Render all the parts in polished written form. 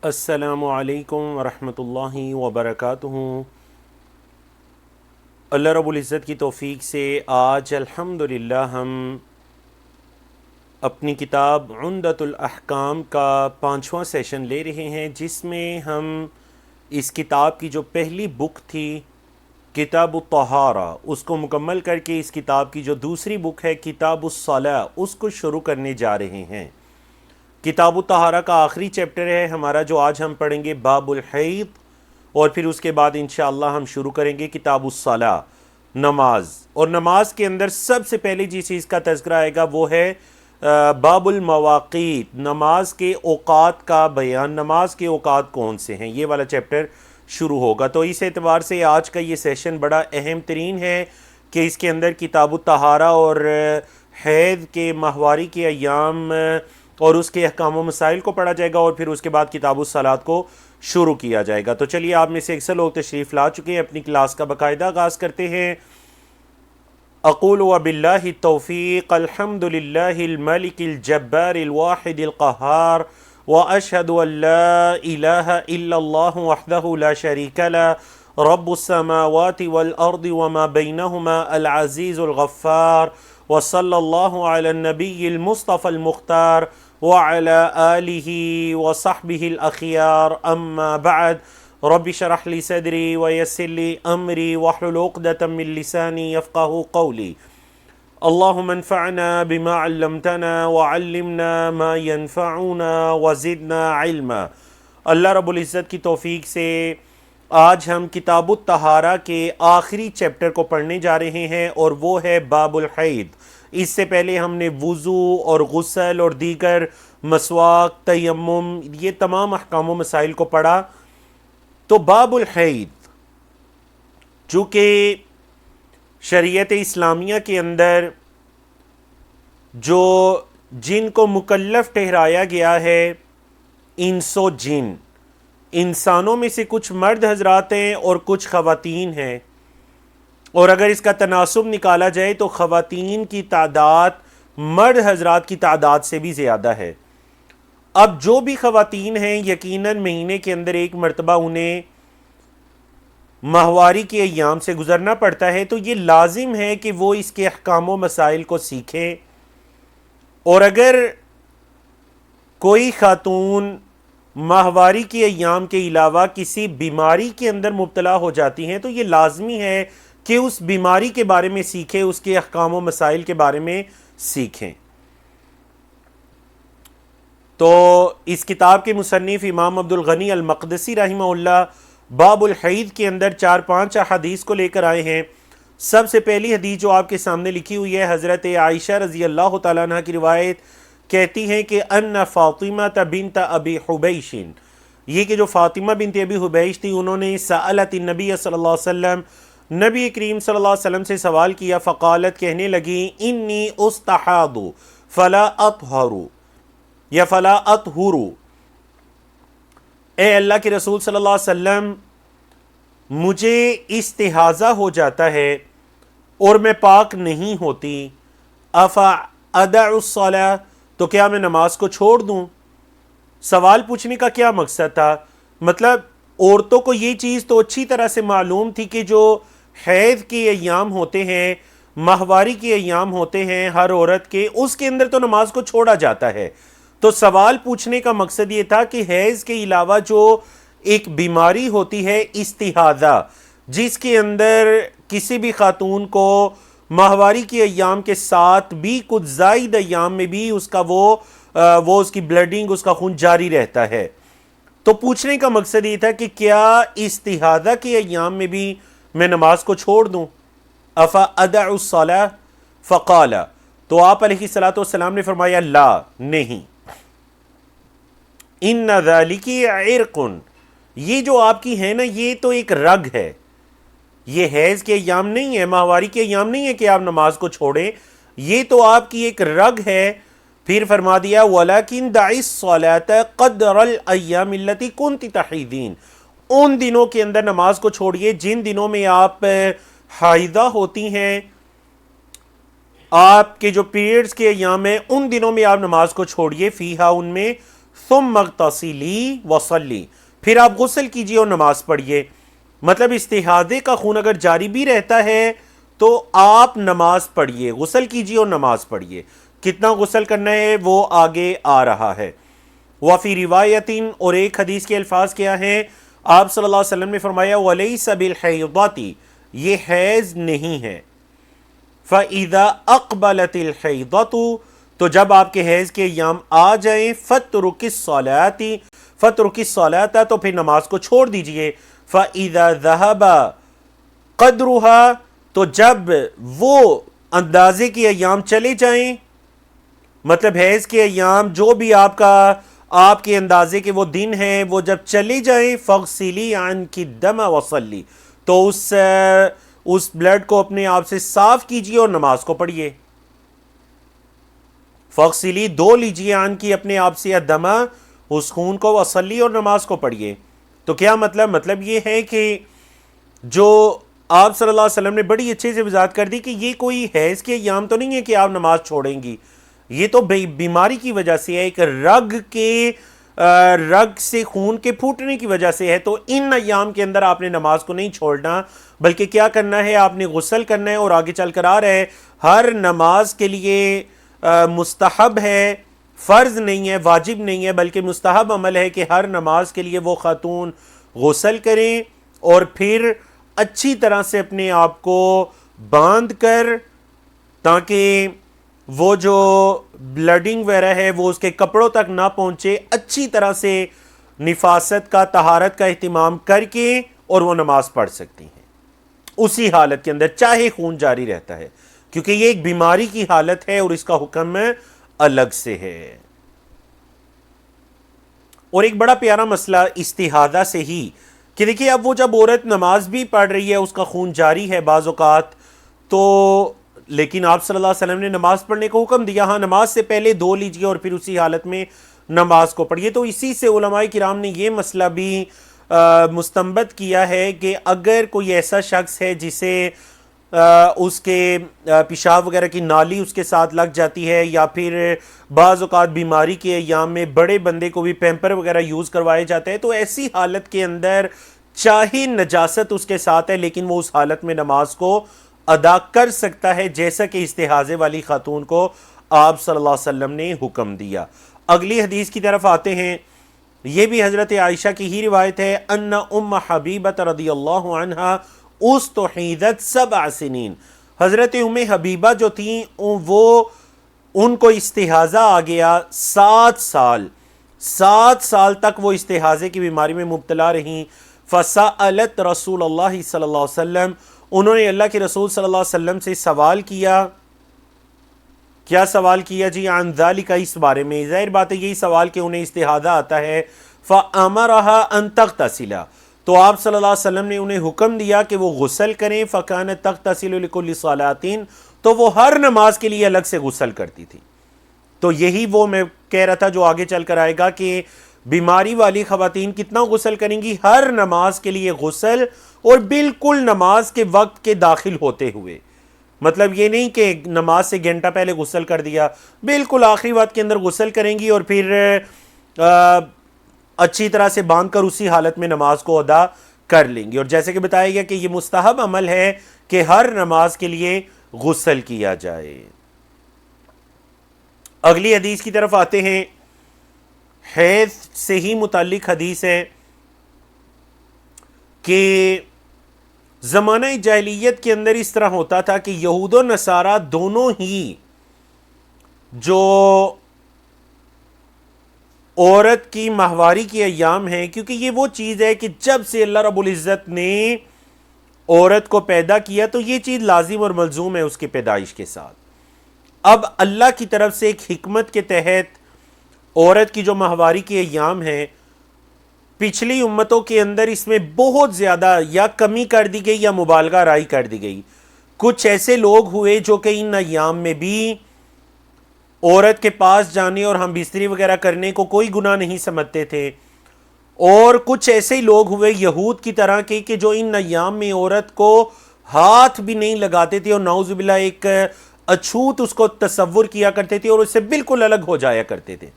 السلام علیکم ورحمۃ اللہ وبرکاتہ۔ اللہ رب العزت کی توفیق سے آج الحمدللہ ہم اپنی کتاب عمدۃ الاحکام کا 5واں سیشن لے رہے ہیں، جس میں ہم اس کتاب کی جو پہلی بک تھی کتاب الطہارہ اس کو مکمل کر کے اس کتاب کی جو دوسری بک ہے کتاب الصلاۃ اس کو شروع کرنے جا رہے ہیں۔ کتاب الطہارہ کا آخری چیپٹر ہے ہمارا جو آج ہم پڑھیں گے باب الحیض، اور پھر اس کے بعد انشاءاللہ ہم شروع کریں گے کتاب الصلاۃ، نماز۔ اور نماز کے اندر سب سے پہلے جس چیز کا تذکرہ آئے گا وہ ہے باب المواقیت، نماز کے اوقات کا بیان، نماز کے اوقات کون سے ہیں، یہ والا چیپٹر شروع ہوگا۔ تو اس اعتبار سے آج کا یہ سیشن بڑا اہم ترین ہے کہ اس کے اندر کتاب الطہارہ اور حیض کے ماہواری کے ایام اور اس کے احکام و مسائل کو پڑھا جائے گا، اور پھر اس کے بعد کتاب الصلاۃ کو شروع کیا جائے گا۔ تو چلیے، آپ میں سے اکثر لوگ تشریف لا چکے ہیں، اپنی کلاس کا باقاعدہ آغاز کرتے ہیں۔ اقول وباللہ التوفیق، الحمد للہ الملک الجبار الواحد القہار، واشہد ان لا الہ الا اللہ وحدہ لا شریک لہ، رب السماوات والارض وما بینہما العزیز الغفار، وصلی اللہ علی النبی المصطفى المختار وعلى آلہ وصحبہ الاخیار، اما بعد، رب اشرح لی صدری ویسر لی امری واحلل عقدۃ من لسانی یفقہوا قولی۔ اللہم انفعنا بما علمتنا وعلمنا ما ينفعنا وزدنا علما۔ اللہ رب العزت کی توفیق سے آج ہم کتاب الطہارہ کے آخری چیپٹر کو پڑھنے جا رہے ہیں، اور وہ ہے باب الحیض۔ اس سے پہلے ہم نے وضو اور غسل اور دیگر مسواک، تیمم، یہ تمام احکام و مسائل کو پڑھا۔ تو باب الحیض، چونکہ شریعت اسلامیہ کے اندر جو جن کو مکلف ٹھہرایا گیا ہے، انس و جن، انسانوں میں سے کچھ مرد حضرات ہیں اور کچھ خواتین ہیں، اور اگر اس کا تناسب نکالا جائے تو خواتین کی تعداد مرد حضرات کی تعداد سے بھی زیادہ ہے۔ اب جو بھی خواتین ہیں یقیناً مہینے کے اندر ایک مرتبہ انہیں ماہواری کے ایام سے گزرنا پڑتا ہے، تو یہ لازم ہے کہ وہ اس کے احکام و مسائل کو سیکھیں۔ اور اگر کوئی خاتون ماہواری کے ایام کے علاوہ کسی بیماری کے اندر مبتلا ہو جاتی ہیں تو یہ لازمی ہے کہ اس بیماری کے بارے میں سیکھیں، اس کے احکام و مسائل کے بارے میں سیکھیں۔ تو اس کتاب کے مصنف امام عبد الغنی المقدسی رحمہ اللہ باب الحیض کے اندر 4-5 احادیث کو لے کر آئے ہیں۔ سب سے پہلی حدیث جو آپ کے سامنے لکھی ہوئی ہے، حضرت عائشہ رضی اللہ تعالیٰ عنہ کی روایت، کہتی ہیں کہ ان فاطمہ بنت ابی حبیش، یہ کہ جو فاطمہ بنت ابی حبیش تھی، انہوں نے سألت النبی صلی اللہ علیہ وسلم، نبی کریم صلی اللہ علیہ وسلم سے سوال کیا، فقالت، کہنے لگی، انی استحاض فلا اطہر یا فلا اطہر، اے اللہ کے رسول صلی اللہ علیہ وسلم، مجھے استحاضہ ہو جاتا ہے اور میں پاک نہیں ہوتی، افا ادع الصلاۃ، تو کیا میں نماز کو چھوڑ دوں؟ سوال پوچھنے کا کیا مقصد تھا؟ مطلب عورتوں کو یہ چیز تو اچھی طرح سے معلوم تھی کہ جو حیض کے ایام ہوتے ہیں، ماہواری کے ایام ہوتے ہیں ہر عورت کے، اس کے اندر تو نماز کو چھوڑا جاتا ہے۔ تو سوال پوچھنے کا مقصد یہ تھا کہ حیض کے علاوہ جو ایک بیماری ہوتی ہے استحاضہ، جس کے اندر کسی بھی خاتون کو ماہواری کے ایام کے ساتھ بھی کچھ زائد ایام میں بھی اس کا وہ اس کی بلڈنگ، اس کا خون جاری رہتا ہے۔ تو پوچھنے کا مقصد یہ تھا کہ کیا استحاضہ کے ایام میں بھی میں نماز کو چھوڑ دوں؟ افا ادع الصلاۃ فقال، تو آپ علیہ الصلوۃ والسلام نے فرمایا، لا، نہیں، ان ذالک عرق، یہ جو آپ کی ہے نا، یہ تو ایک رگ ہے، یہ حیض کے ایام نہیں ہے، ماہواری کے ایام نہیں ہے کہ آپ نماز کو چھوڑیں، یہ تو آپ کی ایک رگ ہے۔ پھر فرما دیا، وَلَكِنْ دَعِ الصَّلَاةَ قَدْرَ الْأَيَّامِ الَّتِي كُنْتِ تَحِيضِينَ، ان دنوں کے اندر نماز کو چھوڑیے جن دنوں میں آپ حائضہ ہوتی ہیں، آپ کے جو پیریڈز کے ایام ہیں ان دنوں میں آپ نماز کو چھوڑیے، فیہا، ان میں، ثم اغتسلی وصلی، پھر آپ غسل کیجئے اور نماز پڑھیے۔ مطلب استحاضے کا خون اگر جاری بھی رہتا ہے تو آپ نماز پڑھیے، غسل کیجئے اور نماز پڑھیے۔ کتنا غسل کرنا ہے وہ آگے آ رہا ہے۔ وفی روایتین، اور ایک حدیث کے الفاظ کیا ہیں، آپ صلی اللہ علیہ وسلم نے فرمایا وَلَيْسَ بِالْحَيْضَةِ، یہ حیض نہیں ہے۔ فَإِذَا أَقْبَلَتِ الْحَيْضَةُ، تو جب آپ کے حیض کے ایام آ جائیں، فَاتْرُكِ الصَّلَاةِ، فَاتْرُكِ الصَّلَاةَ، تو پھر نماز کو چھوڑ دیجئے۔ فَإِذَا ذَهَبَ قَدْرُهَا، تو جب وہ اندازے کے ایام چلے جائیں، مطلب حیض کے ایام جو بھی آپ کے اندازے کے وہ دن ہیں وہ جب چلے جائیں، فَاغْسِلِي عَنْكِ الدَّمَ وَصَلِّي، تو اس بلڈ کو اپنے آپ سے صاف کیجئے اور نماز کو پڑھیے۔ فَاغْسِلِي، دھو لیجئے، عَنْكِ، اپنے آپ سے، الدَّمَ، اس خون کو، وَصَلِّي، اور نماز کو پڑھیے۔ تو کیا مطلب یہ ہے کہ جو آپ صلی اللہ علیہ وسلم نے بڑی اچھے سے وضاحت کر دی کہ یہ کوئی حیض کے ایام تو نہیں ہے کہ آپ نماز چھوڑیں گی، یہ تو بیماری کی وجہ سے ہے، ایک رگ سے خون کے پھوٹنے کی وجہ سے ہے۔ تو ان ایام کے اندر آپ نے نماز کو نہیں چھوڑنا، بلکہ کیا کرنا ہے، آپ نے غسل کرنا ہے، اور آگے چل کر آ رہا ہے ہر نماز کے لیے مستحب ہے، فرض نہیں ہے، واجب نہیں ہے، بلکہ مستحب عمل ہے کہ ہر نماز کے لیے وہ خاتون غسل کریں اور پھر اچھی طرح سے اپنے آپ کو باندھ کر، تاکہ وہ جو بلڈنگ وغیرہ ہے وہ اس کے کپڑوں تک نہ پہنچے، اچھی طرح سے نفاست کا، طہارت کا اہتمام کر کے، اور وہ نماز پڑھ سکتی ہیں اسی حالت کے اندر، چاہے خون جاری رہتا ہے، کیونکہ یہ ایک بیماری کی حالت ہے اور اس کا حکم الگ سے ہے۔ اور ایک بڑا پیارا مسئلہ استحاضہ سے ہی کہ دیکھیے، اب وہ جب عورت نماز بھی پڑھ رہی ہے، اس کا خون جاری ہے بعض اوقات، تو لیکن آپ صلی اللہ علیہ وسلم نے نماز پڑھنے کو حکم دیا، ہاں نماز سے پہلے دھو لیجئے اور پھر اسی حالت میں نماز کو پڑھیے۔ تو اسی سے علماء کرام نے یہ مسئلہ بھی مستنبط کیا ہے کہ اگر کوئی ایسا شخص ہے جسے اس کے پیشاب وغیرہ کی نالی اس کے ساتھ لگ جاتی ہے، یا پھر بعض اوقات بیماری کے ایام میں بڑے بندے کو بھی پیمپر وغیرہ یوز کروائے جاتے ہیں، تو ایسی حالت کے اندر چاہے نجاست اس کے ساتھ ہے لیکن وہ اس حالت میں نماز کو ادا کر سکتا ہے، جیسا کہ استحاضے والی خاتون کو آپ صلی اللہ علیہ وسلم نے حکم دیا۔ اگلی حدیث کی طرف آتے ہیں، یہ بھی حضرت عائشہ کی ہی روایت ہے، ان ام حبیبہ رضی اللہ عنہا استحیضت 7 سنین، حضرت ام حبیبہ جو تھیں وہ ان کو استحاضہ آ گیا 7 سال تک وہ استحاضے کی بیماری میں مبتلا رہیں۔ فسألت رسول اللہ صلی اللہ علیہ وسلم، انہوں نے اللہ کے رسول صلی اللہ علیہ وسلم سے سوال کیا، کیا سوال کیا جی؟ عن ذالک، اس بارے میں، ظاہر بات ہے یہی سوال کہ انہیں استحاضہ آتا ہے۔ فأمرها ان تغتسل، تو آپ صلی اللہ علیہ وسلم نے انہیں حکم دیا کہ وہ غسل کریں۔ فکانت تغتسل لکل صلاۃ، تو وہ ہر نماز کے لیے الگ سے غسل کرتی تھی۔ تو یہی وہ میں کہہ رہا تھا جو آگے چل کر آئے گا کہ بیماری والی خواتین کتنا غسل کریں گی، ہر نماز کے لیے غسل، اور بالکل نماز کے وقت کے داخل ہوتے ہوئے، مطلب یہ نہیں کہ نماز سے گھنٹہ پہلے غسل کر دیا، بالکل آخری وقت کے اندر غسل کریں گی اور پھر اچھی طرح سے باندھ کر اسی حالت میں نماز کو ادا کر لیں گی۔ اور جیسے کہ بتایا گیا کہ یہ مستحب عمل ہے کہ ہر نماز کے لیے غسل کیا جائے۔ اگلی حدیث کی طرف آتے ہیں، حیض سے ہی متعلق حدیث ہے کہ زمانہ جاہلیت کے اندر اس طرح ہوتا تھا کہ یہود و نصارہ دونوں ہی جو عورت کی ماہواری کی ایام ہیں، کیونکہ یہ وہ چیز ہے کہ جب سے اللہ رب العزت نے عورت کو پیدا کیا تو یہ چیز لازم اور ملزوم ہے اس کی پیدائش کے ساتھ۔ اب اللہ کی طرف سے ایک حکمت کے تحت عورت کی جو ماہواری کی ایام ہیں، پچھلی امتوں کے اندر اس میں بہت زیادہ یا کمی کر دی گئی یا مبالغہ رائی کر دی گئی۔ کچھ ایسے لوگ ہوئے جو کہ ان ایام میں بھی عورت کے پاس جانے اور ہم بستری وغیرہ کرنے کو کوئی گناہ نہیں سمجھتے تھے، اور کچھ ایسے لوگ ہوئے یہود کی طرح کے کہ جو ان ایام میں عورت کو ہاتھ بھی نہیں لگاتے تھے، اور نعوذ باللہ ایک اچھوت اس کو تصور کیا کرتے تھے اور اس سے بالکل الگ ہو جایا کرتے تھے۔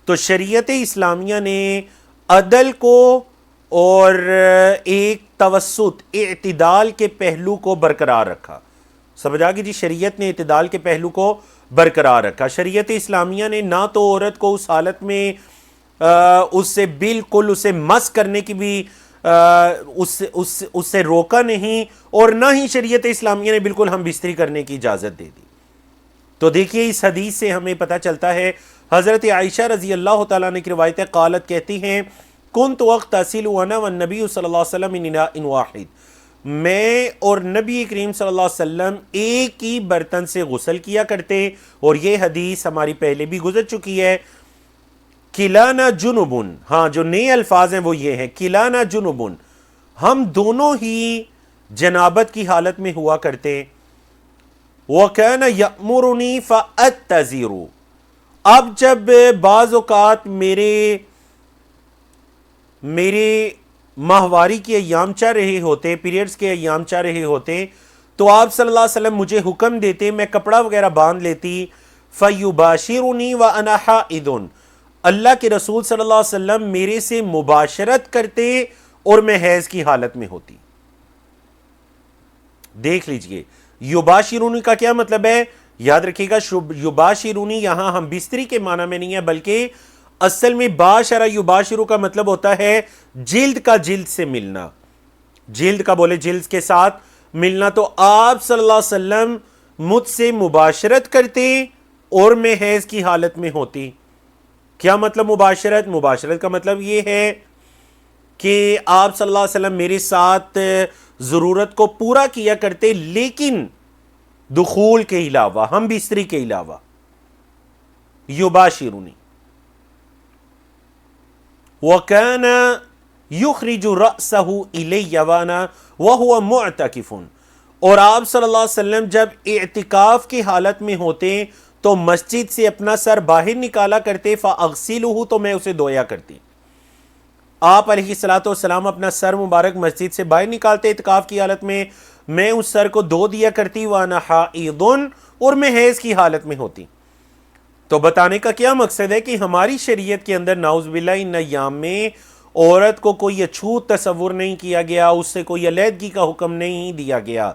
تو شریعت اسلامیہ نے عدل کو اور ایک توسط اعتدال کے پہلو کو برقرار رکھا. سمجھ آ گئی جی؟ شریعت نے اعتدال کے پہلو کو برقرار رکھا. شریعت اسلامیہ نے نہ تو عورت کو اس حالت میں اس سے بالکل اسے مس کرنے کی بھی اس سے روکا نہیں، اور نہ ہی شریعت اسلامیہ نے بالکل ہم بستری کرنے کی اجازت دے دی. تو دیکھیے اس حدیث سے ہمیں پتہ چلتا ہے، حضرت عائشہ رضی اللہ تعالیٰ نے کی روایت ہے، قالت کہتی ہیں کنت اغتسل وانا والنبی صلی اللہ علیہ وسلم من اناء واحد، میں اور نبی کریم صلی اللہ علیہ وسلم ایک ہی برتن سے غسل کیا کرتے. اور یہ حدیث ہماری پہلے بھی گزر چکی ہے. کلانا جنبن، ہاں جو نئے الفاظ ہیں وہ یہ ہیں، کلانا جنبن، ہم دونوں ہی جنابت کی حالت میں ہوا کرتے. وَكَانَ يَأْمُرُنِي فَأَتَّزِرُ، اب جب بعض اوقات میرے ماہواری کے ایام چل رہے ہوتے، پیریڈز کے ایام چل رہے ہوتے، تو آپ صلی اللہ علیہ وسلم مجھے حکم دیتے، میں کپڑا وغیرہ باندھ لیتی. فَيُبَاشِرُنِي وَأَنَا حَائِضٌ، اللہ کے رسول صلی اللہ علیہ وسلم میرے سے مباشرت کرتے اور میں حیض کی حالت میں ہوتی. دیکھ لیجئے یباشرونی کا کیا مطلب ہے، یاد رکھیے گا. یباشرونی یہاں ہم بستری کے معنی میں نہیں ہے، بلکہ اصل میں باشرہ یباشرو کا مطلب ہوتا ہے جلد کا جلد سے ملنا، جلد کا بولے جلد کے ساتھ ملنا. تو آپ صلی اللہ علیہ وسلم مجھ سے مباشرت کرتے اور میں حیض کی حالت میں ہوتی. کیا مطلب مباشرت؟ مباشرت کا مطلب یہ ہے کہ آپ صلی اللہ علیہ وسلم میرے ساتھ ضرورت کو پورا کیا کرتے، لیکن دخول کے علاوہ، ہم بستری کے علاوہ. یباشرونی. وَكَانَ يُخْرِجُ رَأْسَهُ إِلَيَّ وَأَنَا وَهُوَ مُعْتَكِفٌ، اور آپ صلی اللہ علیہ وسلم جب اعتکاف کی حالت میں ہوتے تو مسجد سے اپنا سر باہر نکالا کرتے. فَأَغْسِلُهُ، تو میں اسے دھویا کرتی. آپ علیہ السلام اپنا سر مبارک مسجد سے باہر نکالتے اعتکاف کی حالت میں اس سر کو دھو دیا کرتی. وَأَنَا حَائِضٌ، اور میں حیض کی حالت میں ہوتی. تو بتانے کا کیا مقصد ہے کہ ہماری شریعت کے اندر نعوذ باللہ ان ایام میں عورت کو کوئی اچھوت تصور نہیں کیا گیا، اس سے کوئی علیحدگی کا حکم نہیں دیا گیا،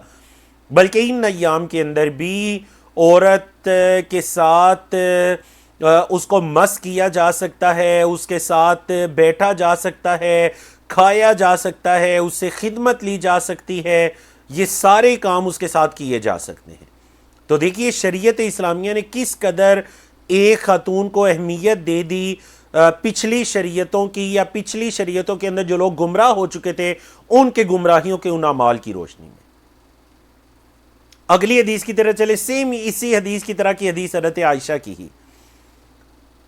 بلکہ ان ایام کے اندر بھی عورت کے ساتھ اس کو مس کیا جا سکتا ہے، اس کے ساتھ بیٹھا جا سکتا ہے، کھایا جا سکتا ہے، اس سے خدمت لی جا سکتی ہے، یہ سارے کام اس کے ساتھ کیے جا سکتے ہیں. تو دیکھیے شریعت اسلامیہ نے کس قدر ایک خاتون کو اہمیت دے دی پچھلی شریعتوں کی، یا پچھلی شریعتوں کے اندر جو لوگ گمراہ ہو چکے تھے ان کے گمراہیوں کے ان اعمال کی روشنی میں. اگلی حدیث کی طرح چلے، سیم اسی حدیث کی طرح کی حدیث حضرت عائشہ کی ہی.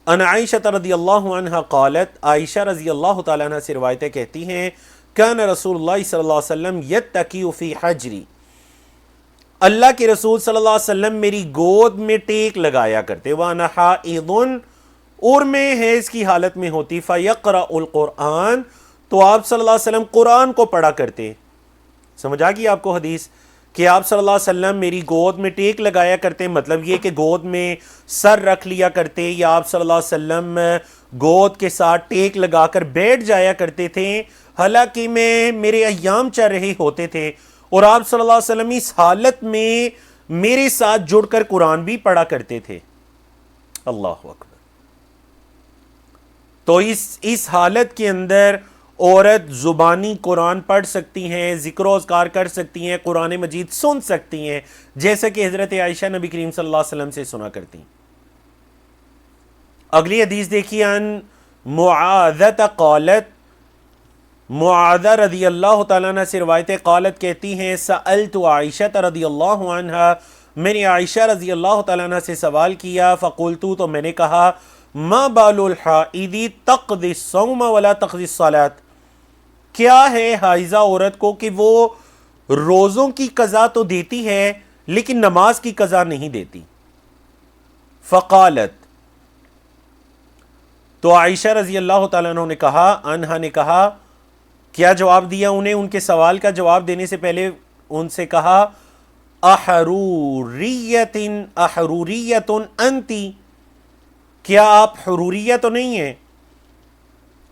ان عائشہ رضی اللہ عنہ قالت، عائشہ رضی اللہ تعالیٰ عنہ سے روایتیں کہتی ہیں، کان رسول اللہ صلی اللہ علیہ وسلم یتکی فی حجری، اللہ کے رسول صلی اللہ علیہ وسلم میری گود میں ٹیک لگایا کرتے. وانا حائض، اور میں حیض کی حالت میں ہوتی. فیقرأ القرآن، تو آپ صلی اللہ علیہ وسلم قرآن کو پڑھا کرتے. سمجھ آ گئی آپ کو حدیث کہ آپ صلی اللہ علیہ وسلم میری گود میں ٹیک لگایا کرتے، مطلب یہ کہ گود میں سر رکھ لیا کرتے، یا آپ صلی اللہ علیہ وسلم گود کے ساتھ ٹیک لگا کر بیٹھ جایا کرتے تھے حالانکہ میرے ایام چل رہے ہوتے تھے، اور آپ صلی اللہ علیہ وسلم اس حالت میں میرے ساتھ جڑ کر قرآن بھی پڑھا کرتے تھے. اللہ اکبر. تو اس حالت کے اندر عورت زبانی قرآن پڑھ سکتی ہیں، ذکر و اذکار کر سکتی ہیں، قرآن مجید سن سکتی ہیں، جیسا کہ حضرت عائشہ نبی کریم صلی اللہ علیہ وسلم سے سنا کرتی. اگلی حدیث دیکھیے، ان معاذہ قالت، معاذہ رضی اللہ تعالیٰ عنہ سے روایت ہے، قالت کہتی ہیں، سألت عائشہ رضی اللہ عنہ، میں نے عائشہ رضی اللہ تعالیٰ عنہ سے سوال کیا. فقلت، تو میں نے کہا، ما بال الحائض تقضی الصوم ولا تقضی الصلاۃ، کیا ہے حائضہ عورت کو کہ وہ روزوں کی قضا تو دیتی ہے لیکن نماز کی قضا نہیں دیتی. فقالت، تو عائشہ رضی اللہ تعالیٰ عنہ نے کہا، کیا جواب دیا انہیں؟ ان کے سوال کا جواب دینے سے پہلے ان سے کہا، احروریت انتی، کیا آپ حروریہ تو نہیں ہیں؟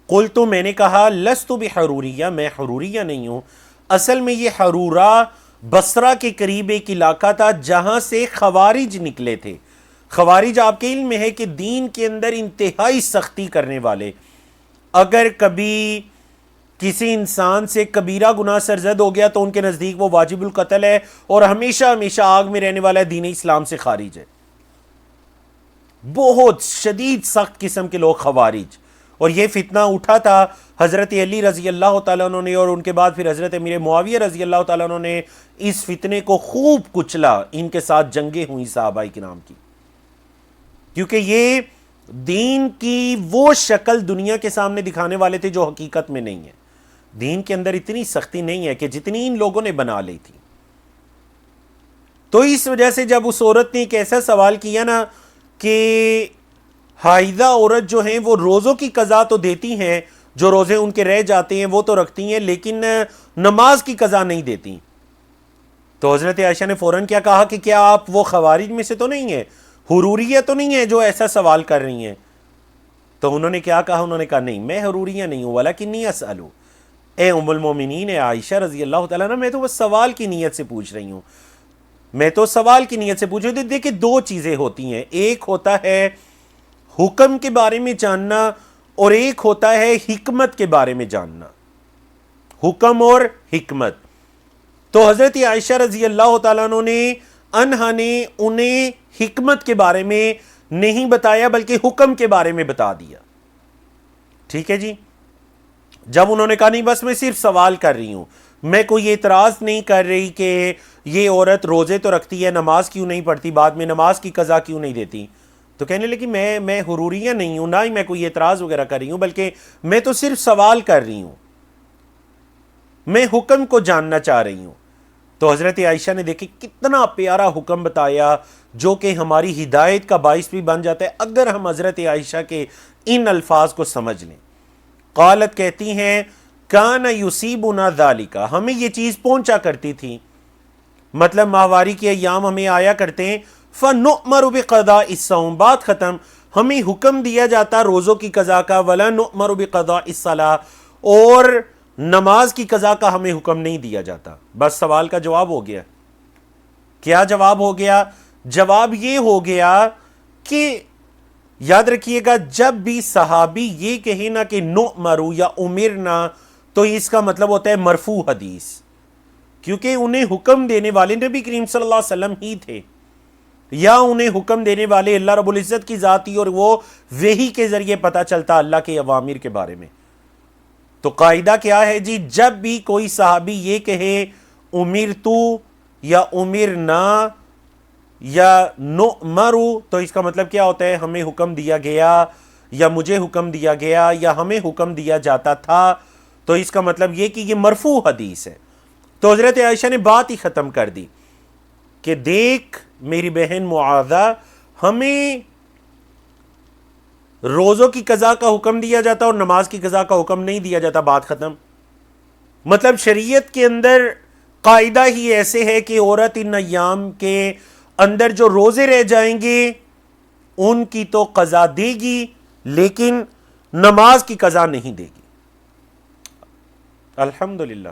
قلت میں نے کہا لست بحروریہ، میں حروریہ نہیں ہوں، اصل میں یہ حرورہ بصرہ کے قریب ایک علاقہ تھا جہاں سے خوارج نکلے تھے۔ خوارج آپ کے علم میں ہے کہ دین کے اندر انتہائی سختی کرنے والے، اگر کبھی کسی انسان سے کبیرہ گناہ سرزد ہو گیا تو ان کے نزدیک وہ واجب القتل ہے اور ہمیشہ ہمیشہ آگ میں رہنے والا ہے، دین اسلام سے خارج ہے۔ بہت شدید سخت قسم کے لوگ خوارج، اور یہ فتنہ اٹھا تھا حضرت علی رضی اللہ تعالیٰ عنہ نے، اور ان کے بعد پھر حضرت امیر معاویہ رضی اللہ تعالیٰ عنہ نے اس فتنے کو خوب کچلا، ان کے ساتھ جنگیں ہوئیں صحابہ کرام کی، کیونکہ یہ دین کی وہ شکل دنیا کے سامنے دکھانے والے تھے جو حقیقت میں نہیں ہے۔ دین کے اندر اتنی سختی نہیں ہے کہ جتنی ان لوگوں نے بنا لی تھی۔ تو اس وجہ سے جب اس عورت نے ایک ایسا سوال کیا نا کہ حائضہ عورت جو ہیں وہ روزوں کی قضا تو دیتی ہیں، جو روزے ان کے رہ جاتے ہیں وہ تو رکھتی ہیں، لیکن نماز کی قضا نہیں دیتی، تو حضرت عائشہ نے فوراً کیا کہا کہ کیا آپ وہ خوارج میں سے تو نہیں ہیں، حروریہ تو نہیں ہے جو ایسا سوال کر رہی ہیں؟ تو انہوں نے کیا کہا؟ انہوں نے کہا نہیں، میں حروریہ نہیں ہوں، ولکنی اسألو، اے ام المومنین، اے عائشہ رضی اللہ تعالیٰ عنہ، میں تو بس سوال کی نیت سے پوچھ رہی ہوں، میں تو سوال کی نیت سے پوچھ رہی ہوں۔ دیکھیں دو چیزیں ہوتی ہیں، ایک ہوتا ہے حکم کے بارے میں جاننا اور ایک ہوتا ہے حکمت کے بارے میں جاننا، حکم اور حکمت۔ تو حضرت عائشہ رضی اللہ تعالیٰ عنہ نے انہیں حکمت کے بارے میں نہیں بتایا بلکہ حکم کے بارے میں بتا دیا، ٹھیک ہے جی۔ جب انہوں نے کہا نہیں بس میں صرف سوال کر رہی ہوں، میں کوئی اعتراض نہیں کر رہی کہ یہ عورت روزے تو رکھتی ہے، نماز کیوں نہیں پڑھتی، بعد میں نماز کی قضا کیوں نہیں دیتی، تو کہنے لگی میں حروریہ نہیں ہوں، نہ ہی میں کوئی اعتراض وغیرہ کر رہی ہوں، بلکہ میں تو صرف سوال کر رہی ہوں، میں حکم کو جاننا چاہ رہی ہوں۔ تو حضرت عائشہ نے دیکھی کتنا پیارا حکم بتایا جو کہ ہماری ہدایت کا باعث بھی بن جاتا ہے اگر ہم حضرت عائشہ کے ان الفاظ کو سمجھ لیں۔ قالت کہتی ہیں کان یصیبنا ذالک، ہمیں یہ چیز پہنچا کرتی تھی، مطلب ماہواری کے ایام ہمیں آیا کرتے ہیں، فنؤمر بقضاء الصوم، بات ختم، ہمیں حکم دیا جاتا روزوں کی قضا کا، ولا نؤمر بقضاء الصلاۃ، اور نماز کی قضا کا ہمیں حکم نہیں دیا جاتا۔ بس سوال کا جواب ہو گیا۔ کیا جواب ہو گیا؟ جواب یہ ہو گیا کہ یاد رکھیے گا جب بھی صحابی یہ کہے نا کہ نؤمر یا امرنا تو اس کا مطلب ہوتا ہے مرفوع حدیث، کیونکہ انہیں حکم دینے والے نبی کریم صلی اللہ علیہ وسلم ہی تھے، یا انہیں حکم دینے والے اللہ رب العزت کی ذات تھی، اور وہ وحی کے ذریعے پتہ چلتا اللہ کے اوامر کے بارے میں۔ تو قاعدہ کیا ہے جی؟ جب بھی کوئی صحابی یہ کہے امرتو یا امرنا یا نؤمرو تو اس کا مطلب کیا ہوتا ہے؟ ہمیں حکم دیا گیا، یا مجھے حکم دیا گیا، یا ہمیں حکم دیا جاتا تھا، تو اس کا مطلب یہ کہ یہ مرفوع حدیث ہے۔ تو حضرت عائشہ نے بات ہی ختم کر دی کہ دیکھ میری بہن معاذہ، ہمیں روزوں کی قضا کا حکم دیا جاتا اور نماز کی قضا کا حکم نہیں دیا جاتا، بات ختم۔ مطلب شریعت کے اندر قاعدہ ہی ایسے ہے کہ عورت ان ایام کے اندر جو روزے رہ جائیں گے ان کی تو قضا دے گی لیکن نماز کی قضا نہیں دے گی۔ الحمدللہ۔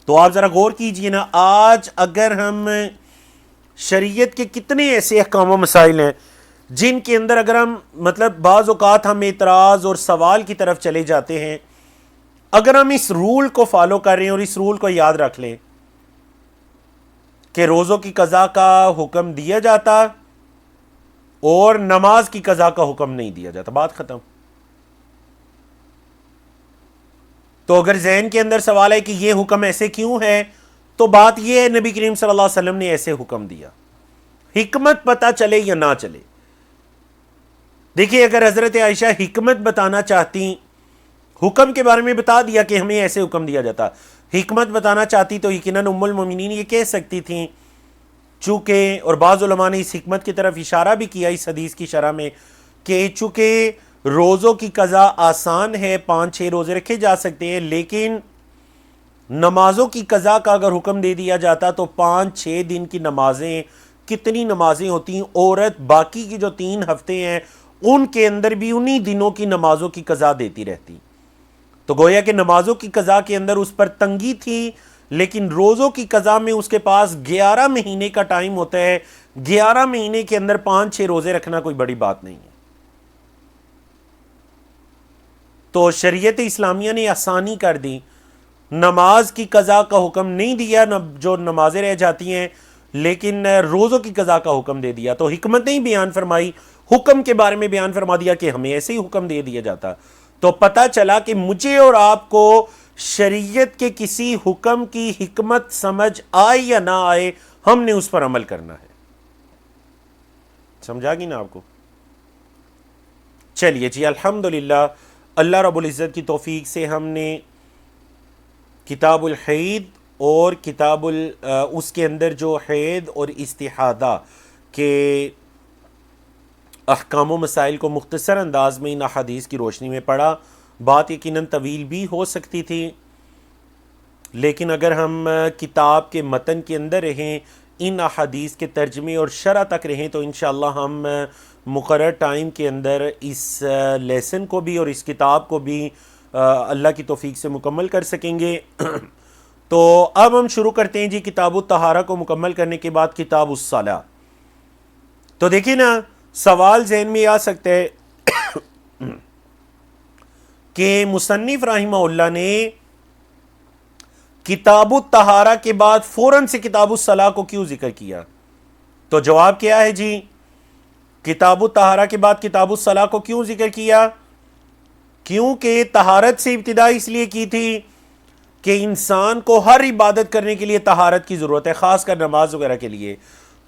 تو آپ ذرا غور کیجئے نا، آج اگر ہم شریعت کے کتنے ایسے احکام و مسائل ہیں جن کے اندر اگر ہم مطلب بعض اوقات ہم اعتراض اور سوال کی طرف چلے جاتے ہیں، اگر ہم اس رول کو فالو کر رہے ہیں اور اس رول کو یاد رکھ لیں کہ روزوں کی قضا کا حکم دیا جاتا اور نماز کی قضا کا حکم نہیں دیا جاتا، بات ختم۔ تو اگر ذہن کے اندر سوال ہے کہ یہ حکم ایسے کیوں ہے، تو بات یہ ہے نبی کریم صلی اللہ علیہ وسلم نے ایسے حکم دیا، حکمت پتہ چلے یا نہ چلے۔ دیکھیے اگر حضرت عائشہ حکمت بتانا چاہتی، حکم کے بارے میں بتا دیا کہ ہمیں ایسے حکم دیا جاتا، حکمت بتانا چاہتی تو یقیناً ام المومنین یہ کہہ سکتی تھیں، چونکہ اور بعض علماء نے اس حکمت کی طرف اشارہ بھی کیا اس حدیث کی شرح میں کہ چونکہ روزوں کی قضا آسان ہے، 5-6 روزے رکھے جا سکتے ہیں، لیکن نمازوں کی قضا کا اگر حکم دے دیا جاتا تو 5-6 دن کی نمازیں کتنی نمازیں ہوتی ہیں، عورت باقی کی جو 3 ہفتے ہیں ان کے اندر بھی انہی دنوں کی نمازوں کی قضا دیتی رہتی. تو گویا کہ نمازوں کی قضا کے اندر اس پر تنگی تھی، لیکن روزوں کی قضا میں اس کے پاس 11 مہینے کا ٹائم ہوتا ہے. 11 مہینے کے اندر 5-6 روزے رکھنا کوئی بڑی بات نہیں ہے. تو شریعت اسلامیہ نے آسانی کر دی، نماز کی قضا کا حکم نہیں دیا جو نمازیں رہ جاتی ہیں، لیکن روزوں کی قضا کا حکم دے دیا. تو حکمت نہیں بیان فرمائی، حکم کے بارے میں بیان فرما دیا کہ ہمیں ایسے ہی حکم دے دیا جاتا. تو پتہ چلا کہ مجھے اور آپ کو شریعت کے کسی حکم کی حکمت سمجھ آئے یا نہ آئے، ہم نے اس پر عمل کرنا ہے. سمجھا گی نا آپ کو؟ چلیے جی، الحمدللہ اللہ رب العزت کی توفیق سے ہم نے کتاب الحید اور اس کے اندر جو حید اور استحاضہ کے احکام و مسائل کو مختصر انداز میں ان احادیث کی روشنی میں پڑھا. بات یقیناً طویل بھی ہو سکتی تھی، لیکن اگر ہم کتاب کے متن کے اندر رہیں، ان احادیث کے ترجمے اور شرح تک رہیں، تو انشاءاللہ ہم مقرر ٹائم کے اندر اس لیسن کو بھی اور اس کتاب کو بھی اللہ کی توفیق سے مکمل کر سکیں گے. تو اب ہم شروع کرتے ہیں جی کتاب الطہارہ کو مکمل کرنے کے بعد کتاب الصلاۃ. تو دیکھیں نا، سوال ذہن میں آ سکتا ہے کہ مصنف رحمہ اللہ نے کتاب الطہارہ کے بعد فوراً سے کتاب الصلاۃ کو کیوں ذکر کیا؟ تو جواب کیا ہے جی، کتاب الطہارہ کے بعد کتاب الصلاۃ کو کیوں ذکر کیا؟ کیونکہ طہارت سے ابتدا اس لیے کی تھی کہ انسان کو ہر عبادت کرنے کے لیے طہارت کی ضرورت ہے، خاص کر نماز وغیرہ کے لیے.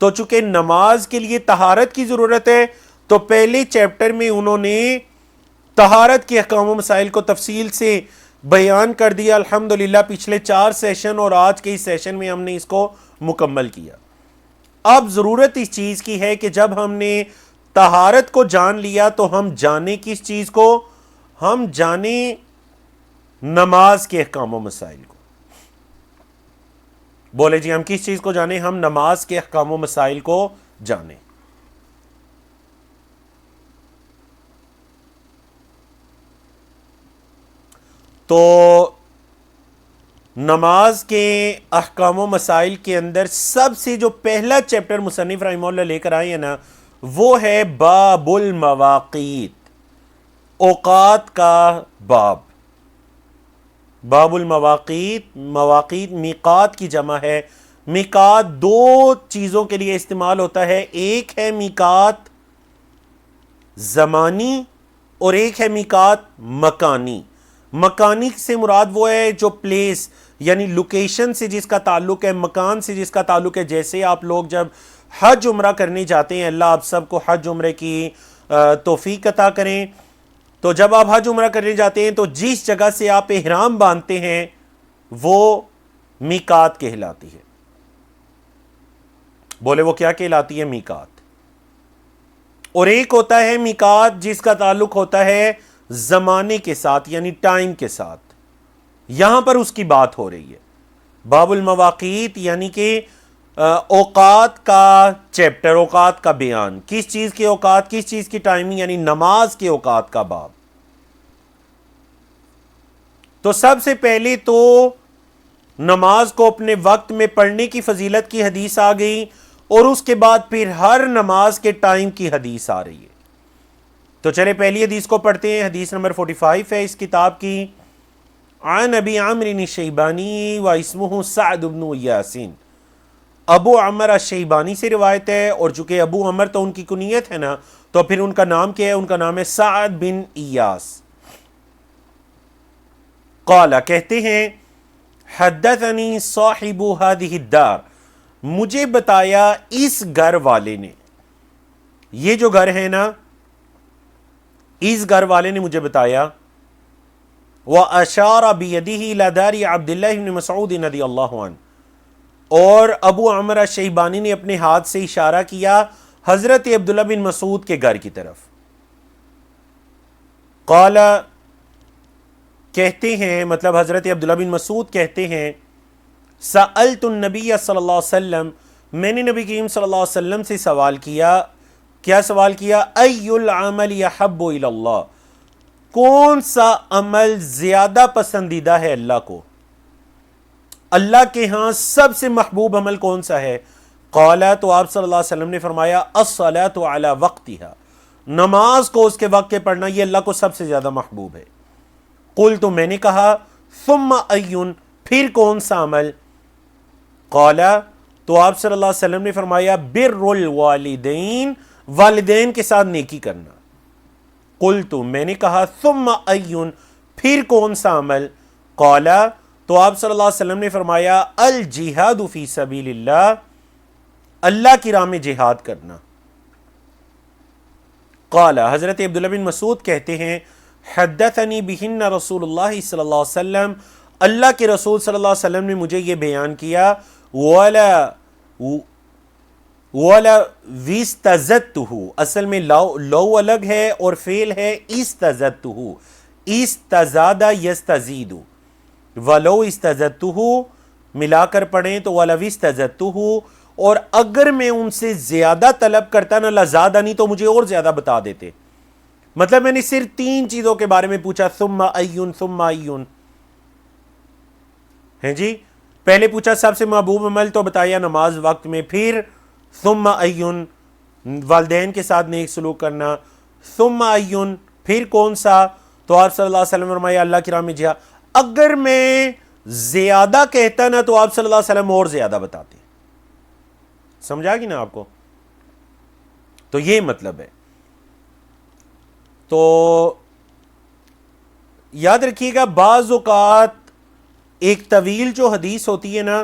تو چونکہ نماز کے لیے طہارت کی ضرورت ہے، تو پہلے چیپٹر میں انہوں نے طہارت کے احکام و مسائل کو تفصیل سے بیان کر دیا. الحمدللہ پچھلے 4 سیشن اور آج کے اس سیشن میں ہم نے اس کو مکمل کیا. اب ضرورت اس چیز کی ہے کہ جب ہم نے طہارت کو جان لیا تو ہم جانیں کس چیز کو؟ ہم جانیں نماز کے احکام و مسائل کو. بولے جی، ہم کس چیز کو جانیں؟ ہم نماز کے احکام و مسائل کو جانیں. تو نماز کے احکام و مسائل کے اندر سب سے جو پہلا چیپٹر مصنف رحمہ اللہ لے کر آئے ہیں نا، وہ ہے باب المواقیت، اوقات کا باب. باب المواقیت، مواقیت میقات کی جمع ہے. میقات 2 چیزوں کے لیے استعمال ہوتا ہے، ایک ہے میقات زمانی اور ایک ہے میقات مکانی. مکانی سے مراد وہ ہے جو پلیس یعنی لوکیشن سے جس کا تعلق ہے، مکان سے جس کا تعلق ہے. جیسے آپ لوگ جب حج عمرہ کرنے جاتے ہیں، اللہ آپ سب کو حج عمرے کی توفیق عطا کریں، تو جب آپ حج عمرہ کرنے جاتے ہیں تو جس جگہ سے آپ احرام باندھتے ہیں وہ میقات کہلاتی ہے. بولے وہ کیا کہلاتی ہے؟ میقات. اور ایک ہوتا ہے میقات جس کا تعلق ہوتا ہے زمانے کے ساتھ یعنی ٹائم کے ساتھ. یہاں پر اس کی بات ہو رہی ہے. باب المواقیت یعنی کہ اوقات کا چیپٹر، اوقات کا بیان. کس چیز کے اوقات، کس چیز کی ٹائمنگ، یعنی نماز کے اوقات کا باب. تو سب سے پہلے تو نماز کو اپنے وقت میں پڑھنے کی فضیلت کی حدیث آ گئی، اور اس کے بعد پھر ہر نماز کے ٹائم کی حدیث آ رہی ہے. تو چلے پہلی حدیث کو پڑھتے ہیں. حدیث نمبر 45 ہے اس کتاب کی. عن ابی عمرو الشیبانی و اسمہ سعد بن یاسین. ابو عمر الشیبانی سے روایت ہے، اور چونکہ ابو عمر تو ان کی کنیت ہے نا، تو پھر ان کا نام کیا ہے؟ ان کا نام ہے سعد بن ایاس. قال، کہتے ہیں حدثنی صاحب هذه الدار، مجھے بتایا اس گھر والے نے. یہ جو گھر ہے نا، اس گھر والے نے مجھے بتایا. وَأَشَارَ بِيَدِهِ إِلَى دَارِ عَبْدِ اللَّهِ بْنِ مَسْعُودٍ رضی اللہ عنہ، اور ابو عمر الشیبانی نے اپنے ہاتھ سے اشارہ کیا حضرت عبداللہ بن مسعود کے گھر کی طرف. قال، کہتے ہیں مطلب حضرت عبداللہ بن مسعود کہتے ہیں سألت النبی صلی اللہ علیہ وسلم، میں نے نبی کریم صلی اللہ علیہ وسلم سے سوال کیا، کیا سوال کیا؟ ای العمل یحب الی اللہ، کون سا عمل زیادہ پسندیدہ ہے اللہ کو، اللہ کے ہاں سب سے محبوب عمل کون سا ہے؟ قال، تو آپ صلی اللہ علیہ وسلم نے فرمایا الصلاۃ علی وقتها، نماز کو اس کے وقت کے پڑھنا یہ اللہ کو سب سے زیادہ محبوب ہے۔ قلت، تو میں نے کہا ثم ایون، پھر کون سا عمل؟ قال، تو آپ صلی اللہ علیہ وسلم نے فرمایا بر الوالدین، والدین کے ساتھ نیکی کرنا۔ قلت، میں نے کہا ثم ایون، پھر کون سا عمل؟ قال، تو آپ صلی اللہ علیہ وسلم نے فرمایا الجہاد فی سبیل اللہ، اللہ کی راہ میں جہاد کرنا۔ قال، حضرت عبداللہ بن مسعود کہتے ہیں حدثنی بہن رسول اللہ صلی اللہ علیہ وسلم، اللہ کے رسول صلی اللہ علیہ وسلم نے مجھے یہ بیان کیا، وَلَا وِاسْتَزَدْتُهُ، اصل میں لو الگ ہے اور فعل ہے استزدتہ، استزاد یستزید، وَلَوْ اسْتَزَدْتُهُ ملا کر پڑھیں تو وَلَوْ اسْتَزَدْتُهُ، اور اگر میں ان سے زیادہ طلب کرتا نا لزادنی، تو مجھے اور زیادہ بتا دیتے۔ مطلب میں نے صرف 3 چیزوں کے بارے میں پوچھا، ثم ایون ثم ایون، ہیں جی، پہلے پوچھا سب سے محبوب عمل تو بتایا نماز وقت میں، پھر ثم ایون والدین کے ساتھ نیک سلوک کرنا، ثم ایون پھر کون سا؟ تو آپ صلی اللہ علیہ وسلم فرمایا اللہ کی راہ میں جہاد۔ اگر میں زیادہ کہتا نا تو آپ صلی اللہ علیہ وسلم اور زیادہ بتاتے۔ سمجھا گی نا آپ کو؟ تو یہ مطلب ہے۔ تو یاد رکھیے گا بعض اوقات ایک طویل جو حدیث ہوتی ہے نا،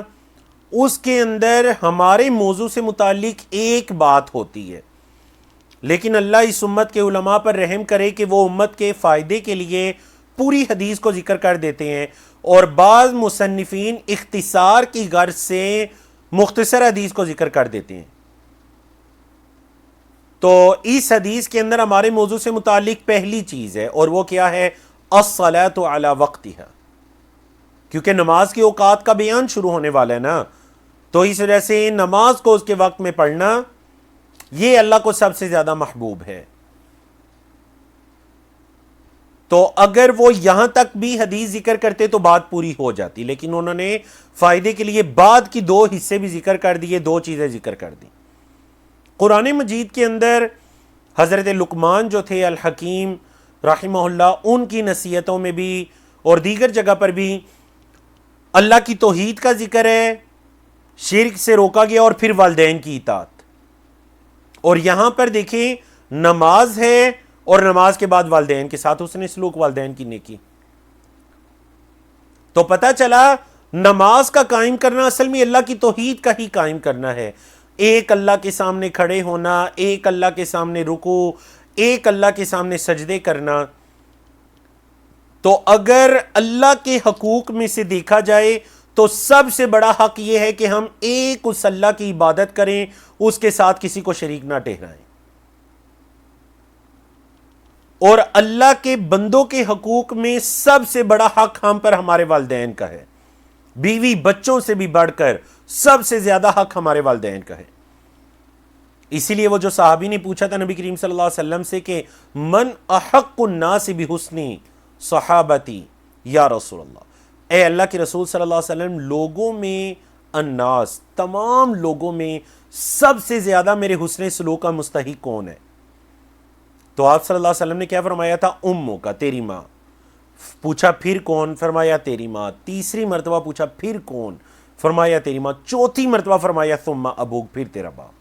اس کے اندر ہمارے موضوع سے متعلق ایک بات ہوتی ہے، لیکن اللہ اس امت کے علماء پر رحم کرے کہ وہ امت کے فائدے کے لیے پوری حدیث کو ذکر کر دیتے ہیں، اور بعض مصنفین اختصار کی غرض سے مختصر حدیث کو ذکر کر دیتے ہیں۔ تو اس حدیث کے اندر ہمارے موضوع سے متعلق پہلی چیز ہے، اور وہ کیا ہے؟ الصلاۃ علی وقتها، کیونکہ نماز کے اوقات کا بیان شروع ہونے والا ہے نا، تو اس وجہ سے نماز کو اس کے وقت میں پڑھنا یہ اللہ کو سب سے زیادہ محبوب ہے۔ تو اگر وہ یہاں تک بھی حدیث ذکر کرتے تو بات پوری ہو جاتی، لیکن انہوں نے فائدے کے لیے بعد کی 2 حصے بھی ذکر کر دیے، 2 چیزیں ذکر کر دی۔ قرآن مجید کے اندر حضرت لقمان جو تھے الحکیم رحمہ اللہ، ان کی نصیحتوں میں بھی اور دیگر جگہ پر بھی اللہ کی توحید کا ذکر ہے، شرک سے روکا گیا، اور پھر والدین کی اطاعت۔ اور یہاں پر دیکھیں نماز ہے، اور نماز کے بعد والدین کے ساتھ حسن سلوک، والدین کی نیکی۔ تو پتہ چلا نماز کا قائم کرنا اصل میں اللہ کی توحید کا ہی قائم کرنا ہے، ایک اللہ کے سامنے کھڑے ہونا، ایک اللہ کے سامنے رکوع، ایک اللہ کے سامنے سجدے کرنا۔ تو اگر اللہ کے حقوق میں سے دیکھا جائے تو سب سے بڑا حق یہ ہے کہ ہم ایک اس اللہ کی عبادت کریں، اس کے ساتھ کسی کو شریک نہ ٹھہرائیں۔ اور اللہ کے بندوں کے حقوق میں سب سے بڑا حق ہم پر ہمارے والدین کا ہے، بیوی بچوں سے بھی بڑھ کر سب سے زیادہ حق ہمارے والدین کا ہے۔ اسی لیے وہ جو صحابی نے پوچھا تھا نبی کریم صلی اللہ علیہ وسلم سے کہ من احق الناس بحسنی صحابتی یا رسول اللہ، اے اللہ کے رسول صلی اللہ علیہ وسلم، لوگوں میں الناس، تمام لوگوں میں سب سے زیادہ میرے حسن سلوک کا مستحق کون ہے؟ تو آپ صلی اللہ علیہ وسلم نے کیا فرمایا تھا؟ اموں کا، تیری ماں۔ پوچھا پھر کون؟ فرمایا تیری ماں۔ تیسری مرتبہ پوچھا پھر کون؟ فرمایا تیری ماں۔ چوتھی مرتبہ فرمایا ثم ابوک، پھر تیرا باپ۔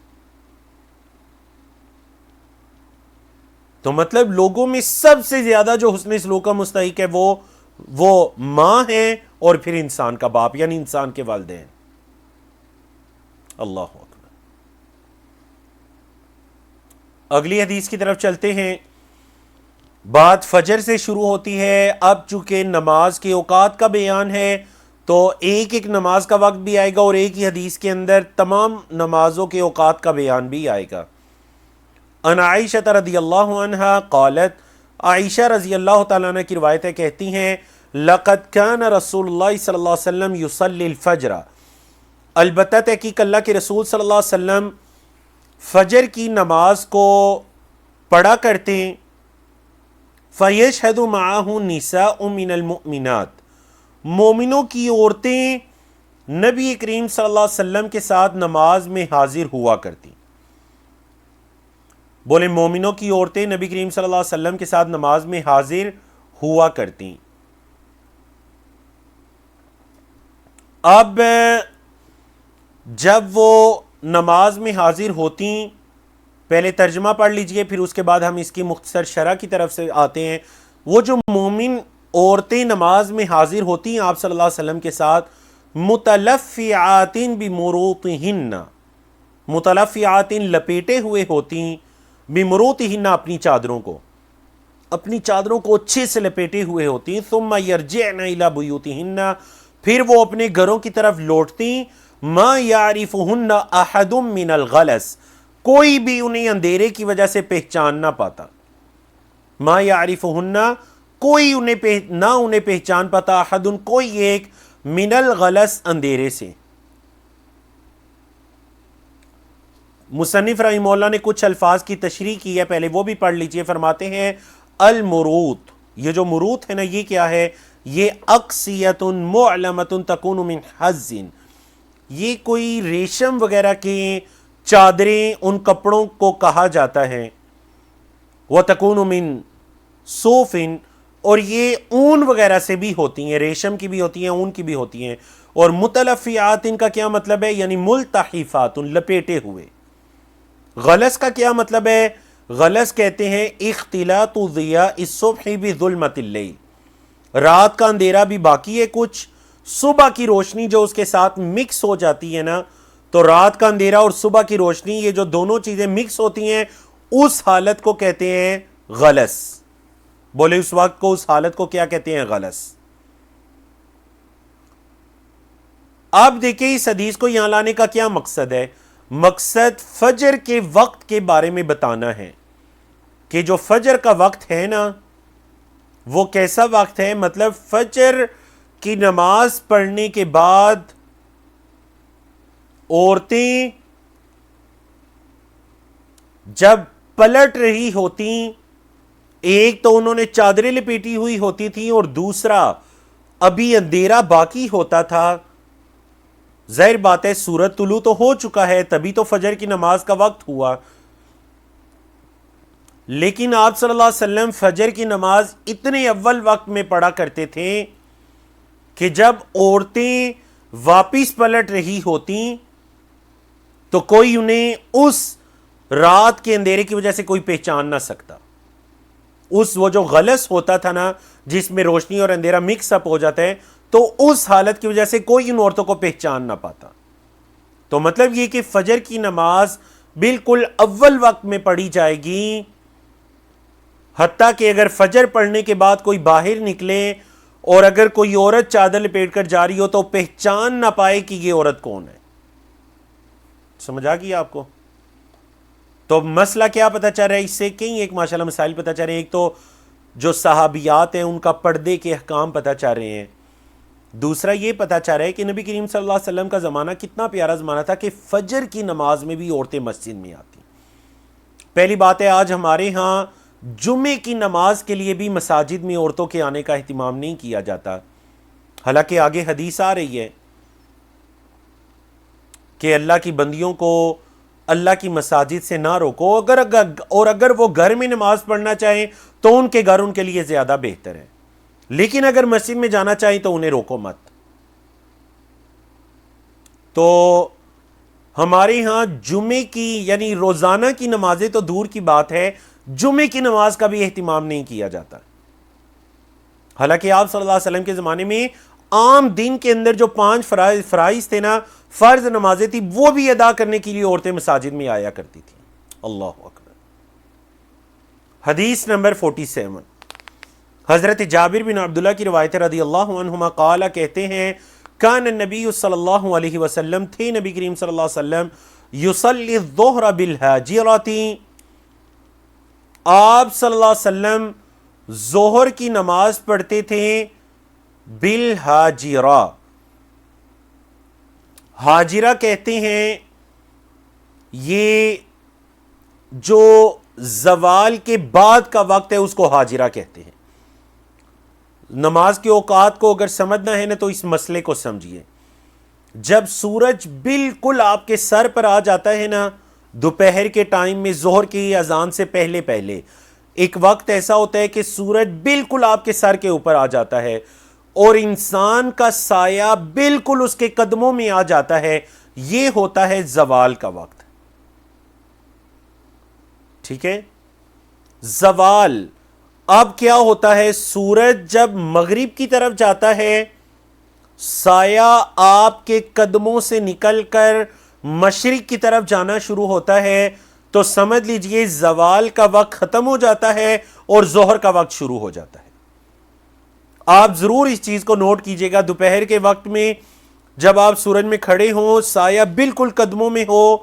تو مطلب لوگوں میں سب سے زیادہ جو حسن سلوک کا مستحق ہے وہ ماں ہے، اور پھر انسان کا باپ، یعنی انسان کے والدین۔ اللہ اکبر۔ اگلی حدیث کی طرف چلتے ہیں۔ بات فجر سے شروع ہوتی ہے۔ اب چونکہ نماز کے اوقات کا بیان ہے تو ایک ایک نماز کا وقت بھی آئے گا، اور ایک ہی حدیث کے اندر تمام نمازوں کے اوقات کا بیان بھی آئے گا۔ ان عائشہ رضی اللہ عنہا قالت، عائشہ رضی اللہ تعالیٰ عنہ کی روایت ہے، کہتی ہیں لقد كان رسول اللہ صلی اللہ علیہ وسلم يصلي الفجر، البتہ تحقیق اللہ کے رسول صلی اللہ علیہ وسلم فجر کی نماز کو پڑھا کرتے ہیں. فَيَشْهَدُ مَعَهُ نِسَاءٌ مِّنَ الْمُؤْمِنَاتِ, مومنوں کی عورتیں نبی کریم صلی اللہ علیہ وسلم کے ساتھ نماز میں حاضر ہوا کرتی. بولے مومنوں کی عورتیں نبی کریم صلی اللہ علیہ وسلم کے ساتھ نماز میں حاضر ہوا کرتی. اب جب وہ نماز میں حاضر ہوتی, پہلے ترجمہ پڑھ لیجئے پھر اس کے بعد ہم اس کی مختصر شرح کی طرف سے آتے ہیں. وہ جو مومن عورتیں نماز میں حاضر ہوتی ہیں آپ صلی اللہ علیہ وسلم کے ساتھ, متلفعات بمروطہن, متلفعات لپیٹے ہوئے ہوتی ہیں, بمروطہن اپنی چادروں کو اچھے سے لپیٹے ہوئے ہوتی ہیں. ثم یرجعن الی بیوتہن, پھر وہ اپنے گھروں کی طرف لوٹتی. ما یعرفہن احد من الغلس, کوئی بھی انہیں اندھیرے کی وجہ سے پہچان نہ پاتا. ما یعرفہن, کوئی انہیں پہچان پاتا, احد کوئی ایک, من الغلس اندھیرے سے. مصنف رحمہ اللہ نے کچھ الفاظ کی تشریح کی ہے, پہلے وہ بھی پڑھ لیجئے. فرماتے ہیں المروط, یہ جو مروط ہے نا یہ کیا ہے, یہ اقصیۃ معلمۃ تکون من حز, یہ کوئی ریشم وغیرہ کے چادریں, ان کپڑوں کو کہا جاتا ہے. وَتَكُونُ مِن صُوفٍ, اور یہ اون وغیرہ سے بھی ہوتی ہیں, ریشم کی بھی ہوتی ہیں, اون کی بھی ہوتی ہیں. اور متلفعات ان کا کیا مطلب ہے, یعنی ملتحفات, لپیٹے ہوئے. غلس کا کیا مطلب ہے, غلس کہتے ہیں اختلاط ضیاء الصبح بظلمۃ اللیل, رات کا اندھیرا بھی باقی ہے کچھ, صبح کی روشنی جو اس کے ساتھ مکس ہو جاتی ہے نا, تو رات کا اندھیرا اور صبح کی روشنی, یہ جو دونوں چیزیں مکس ہوتی ہیں, اس حالت کو کہتے ہیں غلس. بولے اس وقت کو, اس حالت کو کیا کہتے ہیں, غلس. آپ دیکھیں اس حدیث کو یہاں لانے کا کیا مقصد ہے. مقصد فجر کے وقت کے بارے میں بتانا ہے کہ جو فجر کا وقت ہے نا وہ کیسا وقت ہے. مطلب فجر کی نماز پڑھنے کے بعد عورتیں جب پلٹ رہی ہوتی, ایک تو انہوں نے چادریں لپیٹی ہوئی ہوتی تھی, اور دوسرا ابھی اندھیرا باقی ہوتا تھا. ظاہر بات ہے سورج طلوع تو ہو چکا ہے, تبھی تو فجر کی نماز کا وقت ہوا. لیکن آپ صلی اللہ علیہ وسلم فجر کی نماز اتنے اول وقت میں پڑھا کرتے تھے کہ جب عورتیں واپس پلٹ رہی ہوتی تو کوئی انہیں اس رات کے اندھیرے کی وجہ سے کوئی پہچان نہ سکتا. وہ جو غلس ہوتا تھا نا, جس میں روشنی اور اندھیرا مکس اپ ہو جاتا ہے, تو اس حالت کی وجہ سے کوئی ان عورتوں کو پہچان نہ پاتا. تو مطلب یہ کہ فجر کی نماز بالکل اول وقت میں پڑھی جائے گی, حتیٰ کہ اگر فجر پڑھنے کے بعد کوئی باہر نکلے اور اگر کوئی عورت چادر لپیٹ کر جا رہی ہو تو پہچان نہ پائے کہ یہ عورت کون ہے. سمجھ آ گئی آپ کو؟ تو مسئلہ کیا پتہ چل رہا ہے اس سے؟ کئی ایک ماشاءاللہ مسائل پتہ چل رہے ہیں. ایک تو جو صحابیات ہیں ان کا پردے کے احکام پتہ چل رہے ہیں. دوسرا یہ پتہ چل رہا ہے کہ نبی کریم صلی اللہ علیہ وسلم کا زمانہ کتنا پیارا زمانہ تھا کہ فجر کی نماز میں بھی عورتیں مسجد میں آتی. پہلی بات ہے آج ہمارے ہاں جمعے کی نماز کے لیے بھی مساجد میں عورتوں کے آنے کا اہتمام نہیں کیا جاتا, حالانکہ آگے حدیث آ رہی ہے کہ اللہ کی بندیوں کو اللہ کی مساجد سے نہ روکو, اگر وہ گھر میں نماز پڑھنا چاہیں تو ان کے گھر ان کے لیے زیادہ بہتر ہے, لیکن اگر مسجد میں جانا چاہیں تو انہیں روکو مت. تو ہمارے ہاں جمعے کی یعنی روزانہ کی نمازیں تو دور کی بات ہے, جمعے کی نماز کا بھی اہتمام نہیں کیا جاتا. حالانکہ آپ صلی اللہ علیہ وسلم کے زمانے میں عام دن کے اندر جو 5 فرائض تھے نا, فرض نمازیں تھی, وہ بھی ادا کرنے کے لیے عورتیں مساجد میں آیا کرتی تھیں. اللہ اکبر. حدیث نمبر 47, حضرت جابر بن عبداللہ کی روایت رضی اللہ عنہما قال, کہتے ہیں کان النبی صلی اللہ علیہ وسلم, تھے نبی کریم صلی اللہ علیہ وسلم, یصلی الظہر بالحاجرۃ, آپ صلی اللہ علیہ وسلم ظہر کی نماز پڑھتے تھے بالحاجرہ, حاجرہ کہتے ہیں یہ جو زوال کے بعد کا وقت ہے اس کو حاجرہ کہتے ہیں. نماز کے اوقات کو اگر سمجھنا ہے نا تو اس مسئلے کو سمجھیے. جب سورج بالکل آپ کے سر پر آ جاتا ہے نا دوپہر کے ٹائم میں ظہر کی اذان سے پہلے پہلے ایک وقت ایسا ہوتا ہے کہ سورج بالکل آپ کے سر کے اوپر آ جاتا ہے اور انسان کا سایہ بالکل اس کے قدموں میں آ جاتا ہے, یہ ہوتا ہے زوال کا وقت. ٹھیک ہے, زوال. اب کیا ہوتا ہے, سورج جب مغرب کی طرف جاتا ہے سایہ آپ کے قدموں سے نکل کر مشرق کی طرف جانا شروع ہوتا ہے تو سمجھ لیجئے زوال کا وقت ختم ہو جاتا ہے اور ظہر کا وقت شروع ہو جاتا ہے. آپ ضرور اس چیز کو نوٹ کیجئے گا, دوپہر کے وقت میں جب آپ سورج میں کھڑے ہوں سایہ بالکل قدموں میں ہو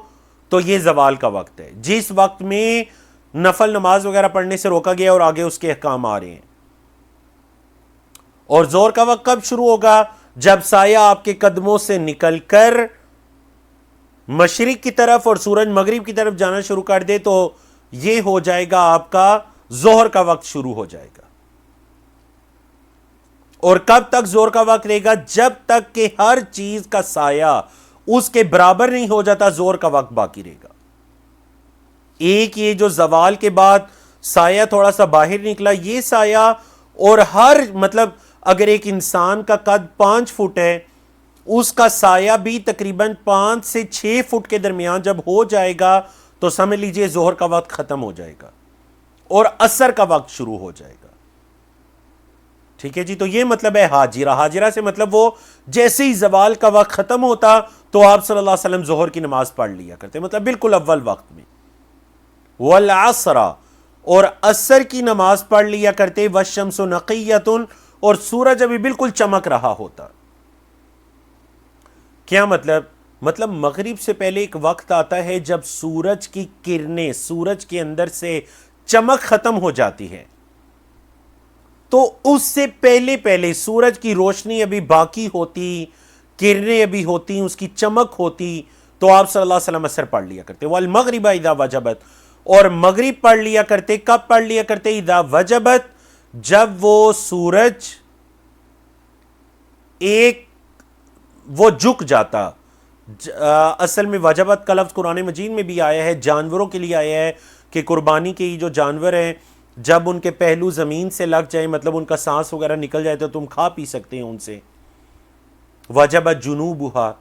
تو یہ زوال کا وقت ہے, جس وقت میں نفل نماز وغیرہ پڑھنے سے روکا گیا اور آگے اس کے احکام آ رہے ہیں. اور ظہر کا وقت کب شروع ہوگا, جب سایہ آپ کے قدموں سے نکل کر مشرق کی طرف اور سورج مغرب کی طرف جانا شروع کر دے تو یہ ہو جائے گا آپ کا ظہر کا وقت شروع ہو جائے گا. اور کب تک ظہر کا وقت رہے گا, جب تک کہ ہر چیز کا سایہ اس کے برابر نہیں ہو جاتا ظہر کا وقت باقی رہے گا. ایک یہ جو زوال کے بعد سایہ تھوڑا سا باہر نکلا, یہ سایہ اور ہر مطلب اگر ایک انسان کا قد 5 فٹ ہے اس کا سایہ بھی تقریباً 5 سے 6 فٹ کے درمیان جب ہو جائے گا تو سمجھ لیجئے ظہر کا وقت ختم ہو جائے گا اور عصر کا وقت شروع ہو جائے گا. ٹھیک ہے جی, تو یہ مطلب ہے حاجرہ. حاجرہ سے مطلب وہ جیسے ہی زوال کا وقت ختم ہوتا تو آپ صلی اللہ علیہ وسلم ظہر کی نماز پڑھ لیا کرتے, مطلب بالکل اول وقت میں. والعصر, اور عصر کی نماز پڑھ لیا کرتے. والشمس نقیۃ, اور سورج ابھی بالکل چمک رہا ہوتا. کیا مطلب مغرب سے پہلے ایک وقت آتا ہے جب سورج کی کرنیں سورج کے اندر سے چمک ختم ہو جاتی ہے, تو اس سے پہلے پہلے سورج کی روشنی ابھی باقی ہوتی, کرنیں ابھی ہوتی, اس کی چمک ہوتی, تو آپ صلی اللہ علیہ وسلم عصر پڑھ لیا کرتے. والمغرب اذا وجبت, اور مغرب پڑھ لیا کرتے. کب پڑھ لیا کرتے؟ اذا وجبت, جب وہ سورج وہ جھک جاتا. اصل میں وجبت کا لفظ قرآن مجید میں بھی آیا ہے, جانوروں کے لیے آیا ہے کہ قربانی کے جو جانور ہیں جب ان کے پہلو زمین سے لگ جائیں, مطلب ان کا سانس وغیرہ نکل جائے تو تم کھا پی سکتے ہیں ان سے. وجبت جنوبها,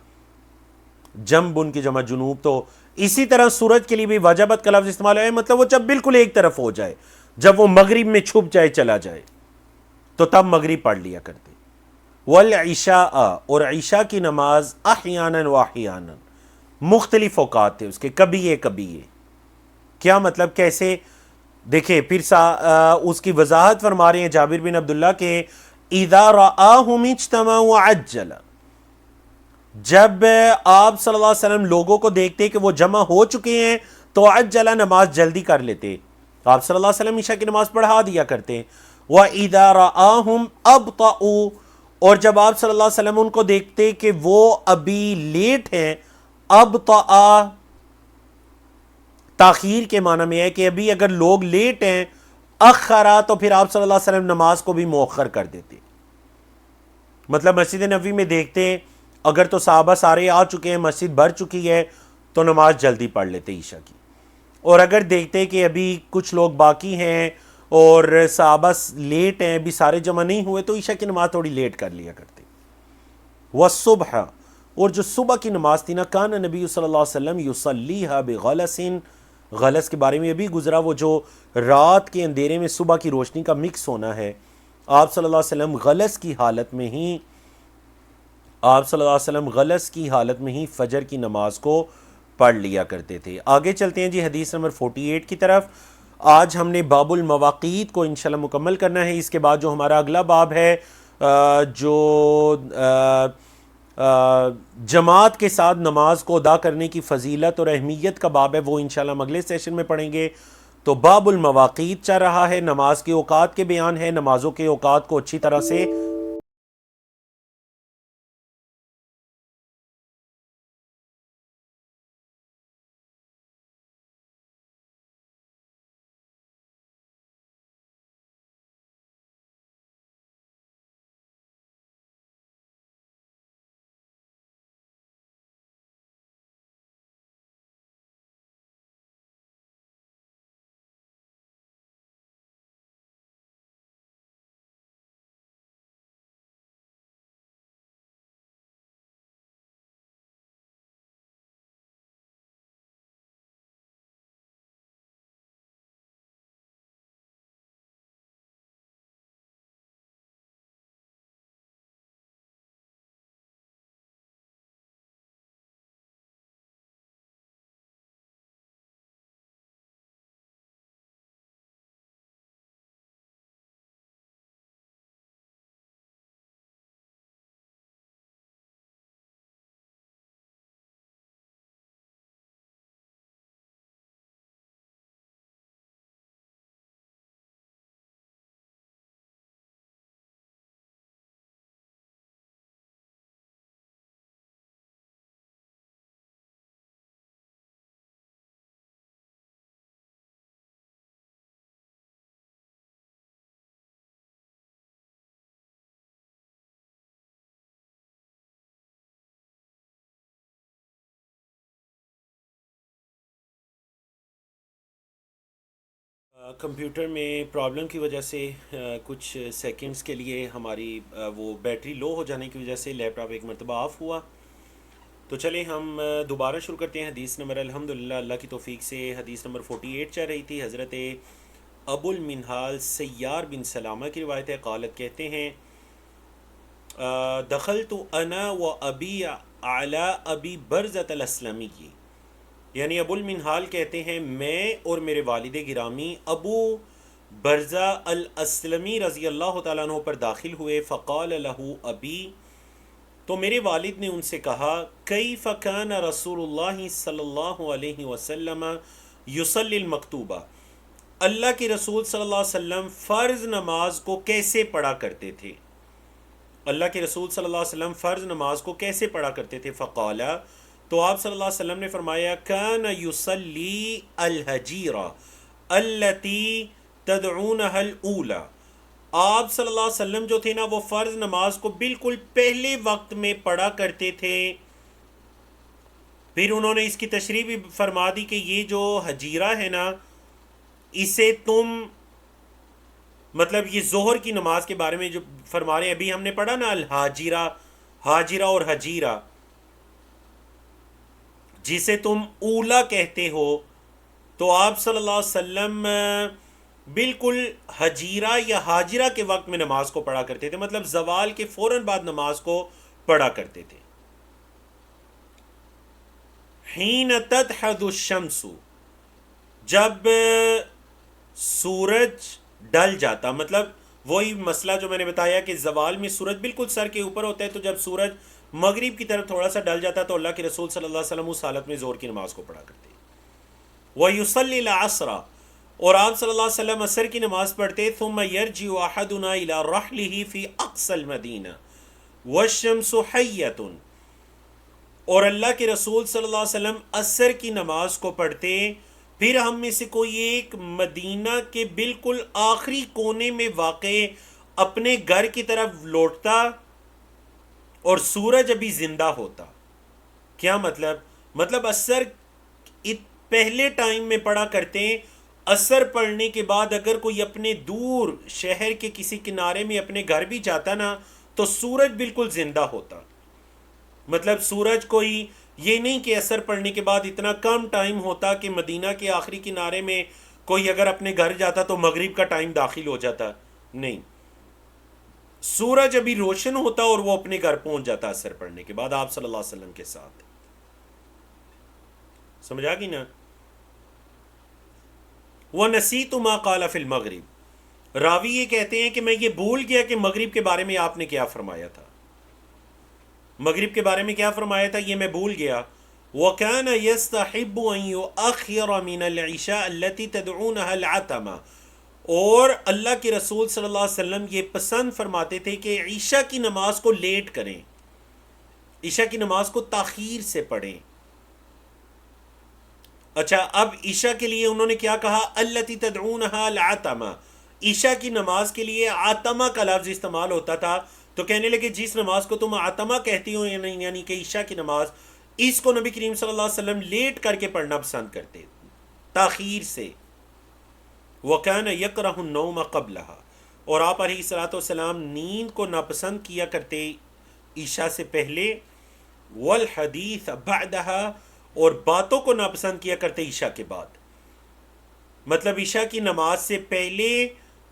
جنب ان کی جمع جنوب. تو اسی طرح سورج کے لیے بھی وجبت کا لفظ استعمال ہے, مطلب وہ جب بالکل ایک طرف ہو جائے, جب وہ مغرب میں چھپ جائے چلا جائے تو تب مغرب پڑھ لیا کرتے. والعشاء, اور عشاء کی نماز احیانا و احیانا, مختلف اوقات تھے اس کے, کبھی یہ کبھی یہ. کیا مطلب کیسے؟ دیکھیں پھر اس کی وضاحت فرما رہے ہیں جابر بن عبداللہ کے اذا رآہم اجتمعوا عجل, جب آپ صلی اللہ علیہ وسلم لوگوں کو دیکھتے کہ وہ جمع ہو چکے ہیں تو عجل, نماز جلدی کر لیتے. آپ صلی اللہ علیہ وسلم عشاء کی نماز پڑھا دیا کرتے. وَإِذَا رَآهُمْ أَبْطَأُوا, اور جب آپ صلی اللہ علیہ وسلم ان کو دیکھتے کہ وہ ابھی لیٹ ہیں, ابطأ تاخیر کے معنی میں ہے کہ ابھی اگر لوگ لیٹ ہیں, اخرا, تو پھر آپ صلی اللہ علیہ وسلم نماز کو بھی مؤخر کر دیتے. مطلب مسجد نبوی میں دیکھتے ہیں اگر تو صحابہ سارے آ چکے ہیں, مسجد بھر چکی ہے, تو نماز جلدی پڑھ لیتے عشاء کی. اور اگر دیکھتے کہ ابھی کچھ لوگ باقی ہیں اور صحابہ لیٹ ہیں, ابھی سارے جمع نہیں ہوئے, تو عشاء کی نماز تھوڑی لیٹ کر لیا کرتے. والصبح, اور جو صبح کی نماز تھی نا, کان نبی صلی اللہ علیہ وسلم یصلیھا بغلس, غلس کے بارے میں یہ بھی گزرا, وہ جو رات کے اندھیرے میں صبح کی روشنی کا مکس ہونا ہے. آپ صلی اللہ علیہ وسلم غلس کی حالت میں ہی فجر کی نماز کو پڑھ لیا کرتے تھے. آگے چلتے ہیں جی حدیث نمبر 48 کی طرف. آج ہم نے باب المواقیت کو انشاءاللہ مکمل کرنا ہے. اس کے بعد جو ہمارا اگلا باب ہے جو جماعت کے ساتھ نماز کو ادا کرنے کی فضیلت اور اہمیت کا باب ہے, وہ انشاءاللہ ہم اگلے سیشن میں پڑھیں گے. تو باب المواقیت چل رہا ہے, نماز کے اوقات کے بیان ہے, نمازوں کے اوقات کو اچھی طرح سے کمپیوٹر میں پرابلم کی وجہ سے کچھ سیکنڈز کے لیے ہماری وہ بیٹری لو ہو جانے کی وجہ سے لیپ ٹاپ ایک مرتبہ آف ہوا. تو چلے ہم دوبارہ شروع کرتے ہیں. حدیث نمبر الحمدللہ اللہ کی توفیق سے حدیث نمبر 48 چل رہی تھی. حضرت ابو المنہال سیار بن سلامہ کی روایت ہے. قالت کہتے ہیں دخلت انا و ابی علی ابی برزۃ الاسلمی، یعنی ابو المنہال کہتے ہیں میں اور میرے والد گرامی ابو برزہ الاسلمی رضی اللہ تعالیٰ عنہ پر داخل ہوئے. فقال له ابی، تو میرے والد نے ان سے کہا کیف کان رسول اللہ صلی اللہ علیہ وسلم یصلی المکتوبہ، اللہ کے رسول صلی اللہ علیہ وسلم فرض نماز کو کیسے پڑھا کرتے تھے، اللہ کے رسول صلی اللہ علیہ وسلم فرض نماز کو کیسے پڑھا کرتے تھے. فقال، تو آپ صلی اللہ علیہ وسلم نے فرمایا کان یصلی الحجیرہ التی تدعونها الاولی، آپ صلی اللہ علیہ وسلم جو تھے نا وہ فرض نماز کو بالکل پہلے وقت میں پڑھا کرتے تھے. پھر انہوں نے اس کی تشریح بھی فرما دی کہ یہ جو حجیرہ ہے نا اسے تم، مطلب یہ ظہر کی نماز کے بارے میں جو فرما رہے ہیں، ابھی ہم نے پڑھا نا الحاجرہ، حاجرہ اور حجیرہ، جسے تم اولا کہتے ہو، تو آپ صلی اللہ علیہ وسلم بالکل حجیرہ یا حاجرہ کے وقت میں نماز کو پڑھا کرتے تھے، مطلب زوال کے فوراً بعد نماز کو پڑھا کرتے تھے. حین تدحض الشمس، جب سورج ڈل جاتا، مطلب وہی مسئلہ جو میں نے بتایا کہ زوال میں سورج بالکل سر کے اوپر ہوتا ہے، تو جب سورج مغرب کی طرف تھوڑا سا ڈل جاتا تو اللہ کے رسول صلی اللہ علیہ وسلم اس حالت میں ظہر کی نماز کو پڑھا کرتے. وَيُصَلِّ الْعَصْرَ، اور آپ صلی اللہ علیہ وسلم عصر کی نماز پڑھتے. ثُمَّ يَرْجِعُ أَحَدُنَا إِلَى رَحْلِهِ فِي أَقْصَى الْمَدِينَةِ وَالشَّمْسُ حَيَّةٌ، اور اللہ کے رسول صلی اللہ علیہ وسلم عصر کی نماز کو پڑھتے، پھر ہم میں سے کوئی ایک مدینہ کے بالکل آخری کونے میں واقع اپنے گھر کی طرف لوٹتا اور سورج ابھی زندہ ہوتا. کیا مطلب عصر پہلے ٹائم میں پڑھا کرتے. عصر پڑھنے کے بعد اگر کوئی اپنے دور شہر کے کسی کنارے میں اپنے گھر بھی جاتا نا تو سورج بالکل زندہ ہوتا. مطلب سورج کوئی یہ نہیں کہ عصر پڑھنے کے بعد اتنا کم ٹائم ہوتا کہ مدینہ کے آخری کنارے میں کوئی اگر اپنے گھر جاتا تو مغرب کا ٹائم داخل ہو جاتا. نہیں، سورج ابھی روشن ہوتا اور وہ اپنے گھر پہنچ جاتا عصر پڑھنے کے بعد آپ صلی اللہ علیہ وسلم کے ساتھ. سمجھا گی نا؟ وَنَسِيتُ مَا قَالَ فِي الْمَغْرِبِ، راوی یہ کہتے ہیں کہ میں یہ بھول گیا کہ مغرب کے بارے میں آپ نے کیا فرمایا تھا. مغرب کے بارے میں کیا فرمایا تھا یہ میں بھول گیا. وَكَانَ يَسْتَحِبُّ أَن يُؤَخِّرَ مِنَ الْعِشَاءِ الَّتِي تَدْعُونَهَا الْعَتَمَةَ، اور اللہ کے رسول صلی اللہ علیہ وسلم یہ پسند فرماتے تھے کہ عشاء کی نماز کو لیٹ کریں، عشاء کی نماز کو تاخیر سے پڑھیں. اچھا، اب عشاء کے لیے انہوں نے کیا کہا؟ الَّتِي تَدْعُونَهَا الْعَتَمَةَ، عشاء کی نماز کے لیے عتمہ کا لفظ استعمال ہوتا تھا. تو کہنے لگے جس نماز کو تم عتمہ کہتی ہو یعنی کہ عشاء کی نماز، اس کو نبی کریم صلی اللہ علیہ وسلم لیٹ کر کے پڑھنا پسند کرتے، تاخیر سے. وَكَانَ يَكْرَهُ النَّوْمَ قَبْلَهَا، اور آپ علیہ الصلوۃ والسلام نیند کو ناپسند کیا کرتے عشاء سے پہلے. وَالْحَدِيثَ بَعْدَهَا، اور باتوں کو ناپسند کیا کرتے عشاء کے بعد. مطلب عشاء کی نماز سے پہلے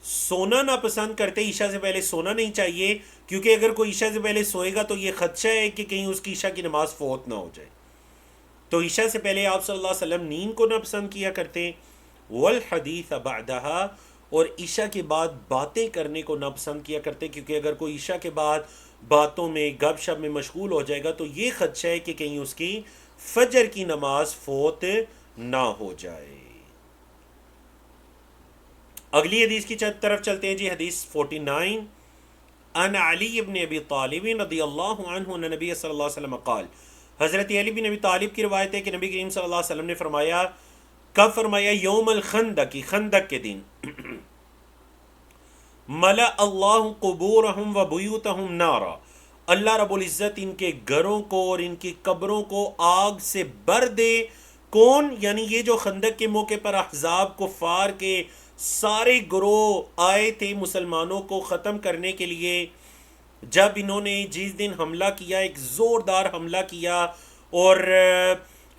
سونا ناپسند کرتے، عشاء سے پہلے سونا نہیں چاہیے، کیونکہ اگر کوئی عشاء سے پہلے سوئے گا تو یہ خدشہ ہے کہ کہیں اس کی عشاء کی نماز فوت نہ ہو جائے. تو عشاء سے پہلے آپ صلی اللہ علیہ وسلم نیند کو ناپسند کیا کرتے. والحدیث بعدها، اور عشاء کے بعد باتیں کرنے کو ناپسند کیا کرتے، کیونکہ اگر کوئی عشاء کے بعد باتوں میں گپ شپ میں مشغول ہو جائے گا تو یہ خدشہ ہے کہ کہیں اس کی فجر کی نماز فوت نہ ہو جائے. اگلی حدیث کی طرف چلتے ہیں جی. حدیث 49، ان علی بن ابی طالب رضی اللہ عنہ ان نبی صلی اللہ علیہ وسلم قال، حضرت علی بن ابی طالب کی روایت ہے کہ نبی کریم صلی اللہ علیہ وسلم نے فرمایا، کب فرمایا؟ یوم الخندق، خندق کے دن. ملأ اللہ قبورہم و بیوتہم نارا، اللہ رب العزت ان کے گھروں کو اور ان کی قبروں کو آگ سے بھر دے کون؟ یعنی یہ جو خندق کے موقع پر احزاب کفار کے سارے گروہ آئے تھے مسلمانوں کو ختم کرنے کے لیے، جب انہوں نے جس دن حملہ کیا، ایک زوردار حملہ کیا اور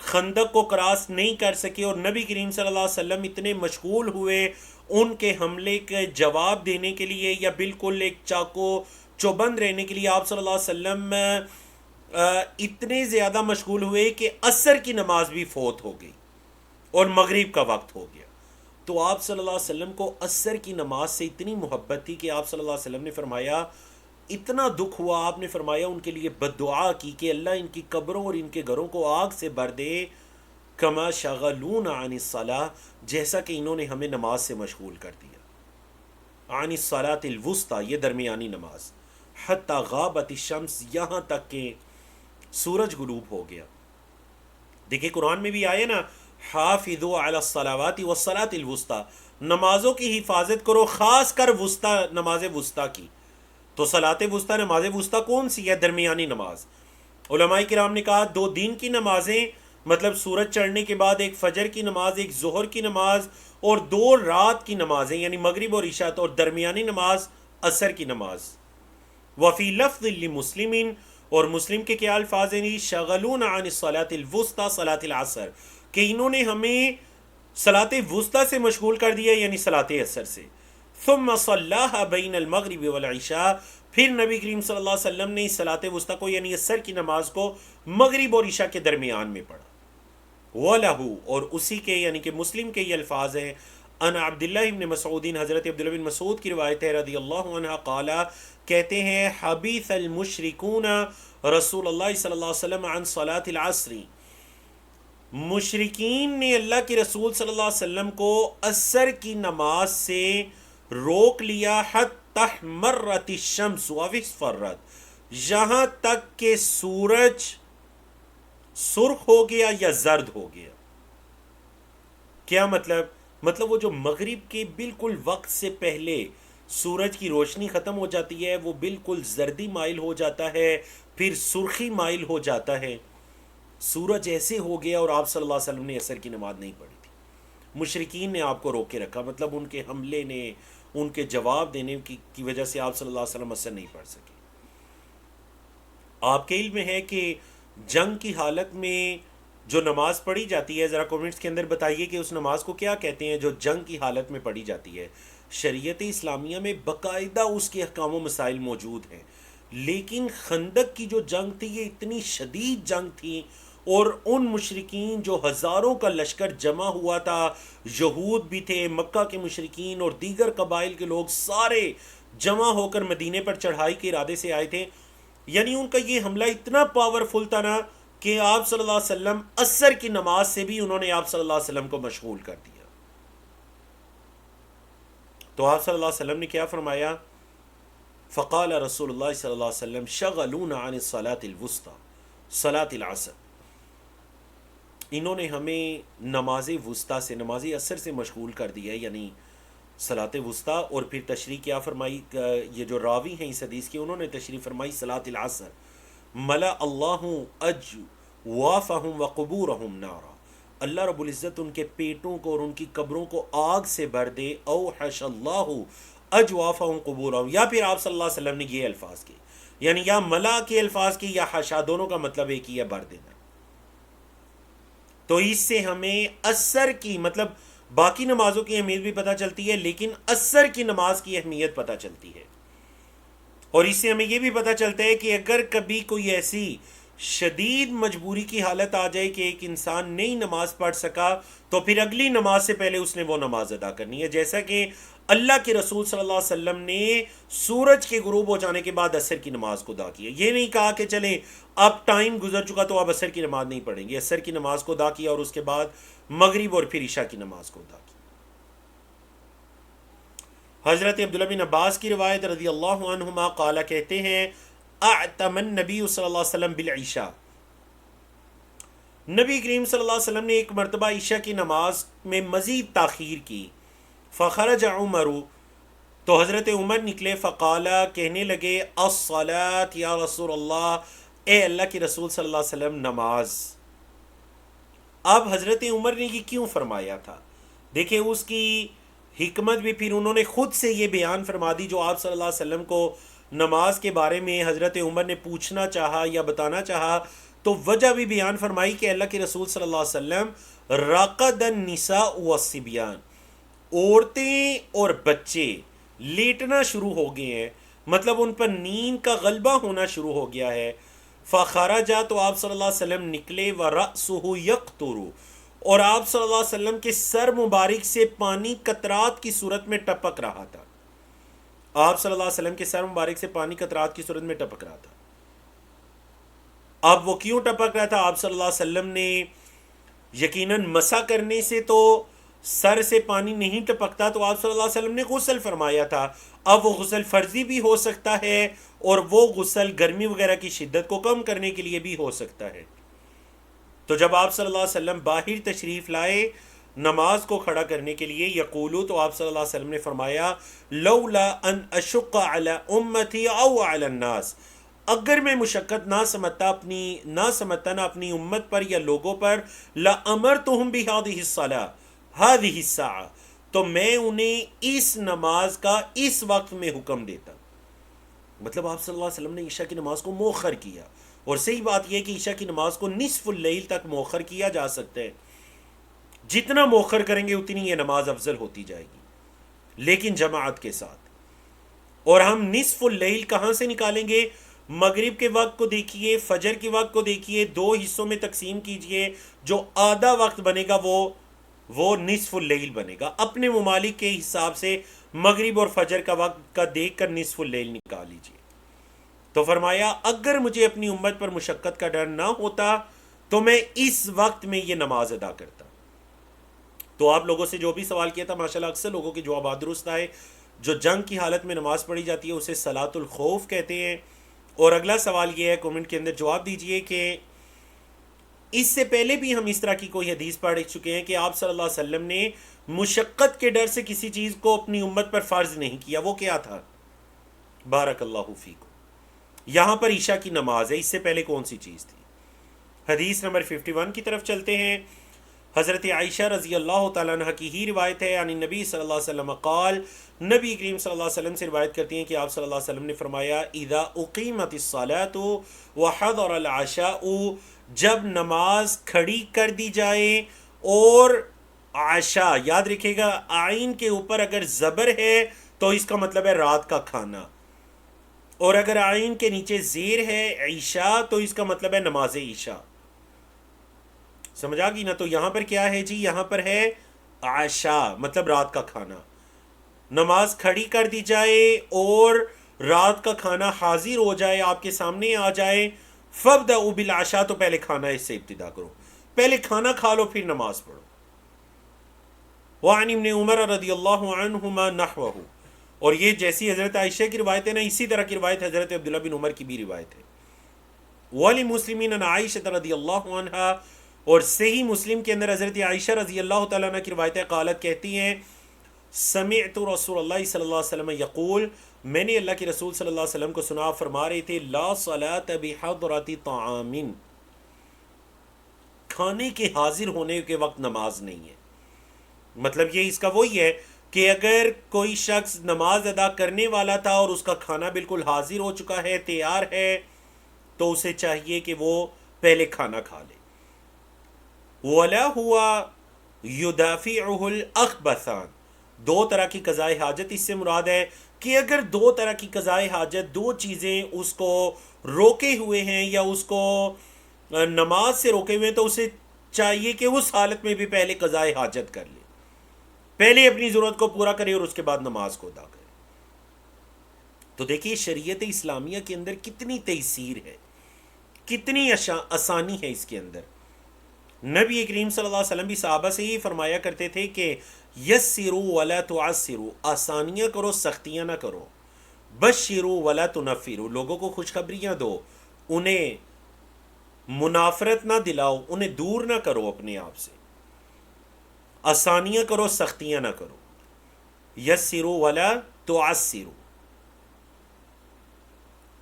خندق کو کراس نہیں کر سکے، اور نبی کریم صلی اللہ علیہ وسلم اتنے مشغول ہوئے ان کے حملے کے جواب دینے کے لیے، یا بالکل ایک چاقو چوبند رہنے کے لیے، آپ صلی اللہ علیہ وسلم اتنے زیادہ مشغول ہوئے کہ عصر کی نماز بھی فوت ہو گئی اور مغرب کا وقت ہو گیا۔ تو آپ صلی اللہ علیہ وسلم کو عصر کی نماز سے اتنی محبت تھی کہ آپ صلی اللہ علیہ وسلم نے فرمایا، اتنا دکھ ہوا، آپ نے فرمایا ان کے لیے بد دعا کی کہ اللہ ان کی قبروں اور ان کے گھروں کو آگ سے بھر دے، کما شغلون عن الصلاۃ، جیسا کہ انہوں نے ہمیں نماز سے مشغول کر دیا۔ عن الصلاۃ الوسطی، یہ درمیانی نماز، حتی غابت الشمس، یہاں تک کہ سورج غروب ہو گیا۔ دیکھیں قرآن میں بھی آئے نا، حافظوا علی الصلوات والصلاۃ الوسطی، نمازوں کی حفاظت کرو، خاص کر وسطی، نماز وسطی کی۔ تو صلاۃ وسطی، نماز وسطی کون سی ہے؟ درمیانی نماز۔ علماء کرام نے کہا 2 دن کی نمازیں، مطلب سورج چڑھنے کے بعد ایک فجر کی نماز، ایک ظہر کی نماز، اور 2 رات کی نمازیں یعنی مغرب اور عشاء، اور درمیانی نماز عصر کی نماز۔ وفی لفظ لمسلم، اور مسلم کے کیا الفاظ ہیں؟ شغلون عن الصلاۃ الوسطی صلاۃ العصر، کہ انہوں نے ہمیں صلاۃ وسطی سے مشغول کر دیا، یعنی صلاۃ عصر سے۔ ثم صلاها بین المغرب والعشاء، پھر نبی کریم صلی اللہ علیہ وسلم نے صلاۃ وسطی کو یعنی عصر کی نماز کو مغرب اور عشاء کے درمیان میں پڑھا۔ وَلَهُ، اور اسی کے یعنی کہ مسلم کے یہ الفاظ ہیں، ان عبداللہ ابن مسعود، حضرت عبداللہ بن مسعود کی روایت ہے رضی اللہ عنہ، قال، کہتے ہیں، حبیث المشرکون رسول اللہ صلی اللہ علیہ وسلم عن صلاۃ العصر، مشرکین نے اللہ کے رسول صلی اللہ علیہ وسلم کو عصر کی نماز سے روک لیا، حتی احمرت الشمس واصفرت، یہاں تک کہ سورج سرخ ہو گیا یا زرد ہو گیا۔ کیا مطلب وہ جو مغرب کے بالکل وقت سے پہلے سورج کی روشنی ختم ہو جاتی ہے، وہ بالکل زردی مائل ہو جاتا ہے، پھر سرخی مائل ہو جاتا ہے، سورج ایسے ہو گیا، اور آپ صلی اللہ علیہ وسلم نے عصر کی نماز نہیں پڑھی تھی۔ مشرکین نے آپ کو روک کے رکھا، مطلب ان کے حملے نے، ان کے جواب دینے کی وجہ سے آپ صلی اللہ علیہ وسلم عصر نہیں پڑھ سکے۔ آپ کے علم میں ہے کہ جنگ کی حالت میں جو نماز پڑھی جاتی ہے، ذرا کومنٹس کے اندر بتائیے کہ اس نماز کو کیا کہتے ہیں جو جنگ کی حالت میں پڑھی جاتی ہے۔ شریعت اسلامیہ میں باقاعدہ اس کے احکام و مسائل موجود ہیں، لیکن خندق کی جو جنگ تھی یہ اتنی شدید جنگ تھی، اور ان مشرکین جو ہزاروں کا لشکر جمع ہوا تھا، یہود بھی تھے، مکہ کے مشرکین اور دیگر قبائل کے لوگ سارے جمع ہو کر مدینے پر چڑھائی کے ارادے سے آئے تھے، یعنی ان کا یہ حملہ اتنا پاورفل تھا نا کہ آپ صلی اللہ علیہ وسلم عصر کی نماز سے بھی انہوں نے آپ صلی اللہ علیہ وسلم کو مشغول کر دیا۔ تو آپ صلی اللہ علیہ وسلم نے کیا فرمایا؟ فقال رسول اللہ صلی اللہ علیہ وسلم شغلون عن الصلاۃ الوسطی صلاۃ العصر، انہوں نے ہمیں نماز وسطی سے، نماز عصر سے مشغول کر دیا، یعنی صلاۃ وسطی۔ اور پھر تشریح کیا فرمائی، یہ جو راوی ہیں اس حدیث کی، انہوں نے تشریح فرمائی صلاۃ العصر، ملا اللہ اجوافہم وقبورہم نارا، اللہ رب العزت ان کے پیٹوں کو اور ان کی قبروں کو آگ سے بھر دے، اوحش اللہ اجوافہم قبورہم، یا پھر آپ صلی اللہ علیہ وسلم نے یہ الفاظ کی، یعنی یا ملا کے الفاظ کی یا حشا، دونوں کا مطلب ایک ہی ہے، بھر دینا۔ تو اس سے ہمیں عصر کی، مطلب باقی نمازوں کی اہمیت بھی پتہ چلتی ہے، لیکن عصر کی نماز کی اہمیت پتہ چلتی ہے۔ اور اس سے ہمیں یہ بھی پتہ چلتا ہے کہ اگر کبھی کوئی ایسی شدید مجبوری کی حالت آ جائے کہ ایک انسان نہیں نماز پڑھ سکا، تو پھر اگلی نماز سے پہلے اس نے وہ نماز ادا کرنی ہے، جیسا کہ اللہ کے رسول صلی اللہ علیہ وسلم نے سورج کے غروب ہو جانے کے بعد عصر کی نماز کو ادا کیا۔ یہ نہیں کہا کہ چلیں اب ٹائم گزر چکا تو اب عصر کی نماز نہیں پڑھیں گے، عصر کی نماز کو ادا کیا اور اس کے بعد مغرب اور پھر عشاء کی نماز کو ادا کیا۔ حضرت عبداللہ بن عباس کی روایت رضی اللہ عنہما قال، کہتے ہیں، اعتم النبی صلی اللہ علیہ وسلم بالعشاء، نبی کریم صلی اللہ علیہ وسلم نے ایک مرتبہ عشاء کی نماز میں مزید تاخیر کی، فخرج عمر، تو حضرت عمر نکلے، فقال، کہنے لگے، الصلاۃ یا رسول اللہ، اے اللہ کے رسول صلی اللہ علیہ وسلم، نماز، اب حضرت عمر نے یہ کیوں فرمایا تھا؟ دیکھیں اس کی حکمت بھی پھر انہوں نے خود سے یہ بیان فرما دی جو آپ صلی اللہ علیہ وسلم کو نماز کے بارے میں حضرت عمر نے پوچھنا چاہا یا بتانا چاہا، تو وجہ بھی بیان فرمائی کہ اللہ کے رسول صلی اللہ علیہ وسلم راقد النساء والصبیان، عورتیں اور بچے لیٹنا شروع ہو گئے ہیں، مطلب ان پر نیند کا غلبہ ہونا شروع ہو گیا ہے۔ فخرجا، تو آپ صلی اللہ علیہ وسلم نکلے، ورأسہ یقطر، اور آپ صلی اللہ علیہ وسلم کے سر مبارک سے پانی قطرات کی صورت میں ٹپک رہا تھا۔ آپ صلی اللہ علیہ وسلم کے سر مبارک سے پانی قطرات کی صورت میں ٹپک رہا تھا۔ اب وہ کیوں ٹپک رہا تھا؟ آپ صلی اللہ علیہ وسلم نے یقیناً مسح کرنے سے تو سر سے پانی نہیں ٹپکتا، تو آپ صلی اللہ علیہ وسلم نے غسل فرمایا تھا۔ اب وہ غسل فرضی بھی ہو سکتا ہے اور وہ غسل گرمی وغیرہ کی شدت کو کم کرنے کے لیے بھی ہو سکتا ہے۔ تو جب آپ صلی اللہ علیہ وسلم باہر تشریف لائے نماز کو کھڑا کرنے کے لیے، یقولو، تو آپ صلی اللہ علیہ وسلم نے فرمایا لولا ان اشق علی امتی او علی الناس، اگر میں مشقت نہ سمجھتا نہ اپنی امت پر یا لوگوں پر، لامرتہم بہذہ الصلاۃ ہذہ الساعہ، تو میں انہیں اس نماز کا اس وقت میں حکم دیتا۔ مطلب آپ صلی اللہ علیہ وسلم نے عشاء کی نماز کو مؤخر کیا، اور صحیح بات یہ ہے کہ عشاء کی نماز کو نصف اللیل تک مؤخر کیا جا سکتا ہے، جتنا مؤخر کریں گے اتنی یہ نماز افضل ہوتی جائے گی، لیکن جماعت کے ساتھ۔ اور ہم نصف اللیل کہاں سے نکالیں گے؟ مغرب کے وقت کو دیکھیے، فجر کے وقت کو دیکھیے، دو حصوں میں تقسیم کیجئے، جو آدھا وقت بنے گا وہ نصف اللیل بنے گا۔ اپنے ممالک کے حساب سے مغرب اور فجر کا وقت کا دیکھ کر نصف اللیل نکال لیجئے۔ تو فرمایا اگر مجھے اپنی امت پر مشقت کا ڈر نہ ہوتا تو میں اس وقت میں یہ نماز ادا کرتا۔ تو آپ لوگوں سے جو بھی سوال کیا تھا، ماشاءاللہ اکثر لوگوں کے جوابات درست آئے۔ جو جنگ کی حالت میں نماز پڑھی جاتی ہے اسے صلاۃ الخوف کہتے ہیں۔ اور اگلا سوال یہ ہے، کمنٹ کے اندر جواب دیجئے کہ اس سے پہلے بھی ہم اس طرح کی کوئی حدیث پڑھ چکے ہیں کہ آپ صلی اللہ علیہ وسلم نے مشقت کے ڈر سے کسی چیز کو اپنی امت پر فرض نہیں کیا، وہ کیا تھا؟ بارک اللہ فیکم۔ یہاں پر عشاء کی نماز ہے، اس سے پہلے کون سی چیز تھی؟ حدیث نمبر 51 کی طرف چلتے ہیں۔ حضرت عائشہ رضی اللہ تعالیٰ عنہ کی ہی روایت ہے، یعنی نبی صلی اللہ علیہ وسلم قال، نبی کریم صلی اللہ علیہ وسلم سے روایت کرتی ہیں کہ آپ صلی اللہ علیہ وسلم نے فرمایا اذا اقیمت الصلاۃ وحضر العشاء، جب نماز کھڑی کر دی جائے اور عشاء، یاد رکھے گا آئین کے اوپر اگر زبر ہے تو اس کا مطلب ہے رات کا کھانا، اور اگر آئین کے نیچے زیر ہے عشاء تو اس کا مطلب ہے نماز عشاء۔ سمجھ آ گئی نا؟ تو یہاں پر کیا ہے جی؟ یہاں پر ہے عشاء، مطلب رات کا کھانا۔ نماز کھڑی کر دی جائے اور رات کا کھانا حاضر ہو جائے، آپ کے سامنے آ جائے، فَابْدَأُوا بِالْعَشَاء، تو پہلے کھانا اس سے ابتدا کرو، پہلے کھانا کھا لو پھر نماز پڑھو۔ وعن ابن عمر رضی اللہ عنہما نحوہ، اور یہ جیسی حضرت عائشہ کی روایت ہے نا، اسی طرح کی روایت حضرت عبداللہ بن عمر کی بھی روایت ہے۔ وَلِمُسْلِمِينَ عن عائشہ رضی اللہ عنہا، اور صحیح مسلم کے اندر حضرت عائشہ رضی اللہ تعالیٰ عنہ کی روایت ہے، قالت کہتی ہیں سمعت رسول اللہ صلی اللہ علیہ وسلم یقول، میں نے اللہ کے رسول صلی اللہ علیہ وسلم کو سنا فرما رہے تھے لا صلاۃ بحضرۃ طعام، کھانے کے حاضر ہونے کے وقت نماز نہیں ہے۔ مطلب یہ اس کا وہی ہے کہ اگر کوئی شخص نماز ادا کرنے والا تھا اور اس کا کھانا بالکل حاضر ہو چکا ہے، تیار ہے، تو اسے چاہیے کہ وہ پہلے کھانا کھا لے۔ وَلَا هُوَ يُدَافِعُهُ الْأَخْبَثَانِ، دو طرح کی قضاء حاجت اس سے مراد ہے کہ اگر دو طرح کی قضاء حاجت، دو چیزیں اس کو روکے ہوئے ہیں یا اس کو نماز سے روکے ہوئے ہیں، تو اسے چاہیے کہ اس حالت میں بھی پہلے قضاء حاجت کر لے، پہلے اپنی ضرورت کو پورا کرے اور اس کے بعد نماز کو ادا کرے۔ تو دیکھیے شریعت اسلامیہ کے اندر کتنی تیسیر ہے، کتنی آسانی ہے اس کے اندر۔ نبی کریم صلی اللہ علیہ وسلم بھی صحابہ سے ہی فرمایا کرتے تھے کہ یسروا ولا تعسروا، آسانیاں کرو سختیاں نہ کرو، بشروا ولا تنفروا، لوگوں کو خوشخبریاں دو، انہیں منافرت نہ دلاؤ، انہیں دور نہ کرو اپنے آپ سے، آسانیاں کرو سختیاں نہ کرو، یسروا ولا تعسروا۔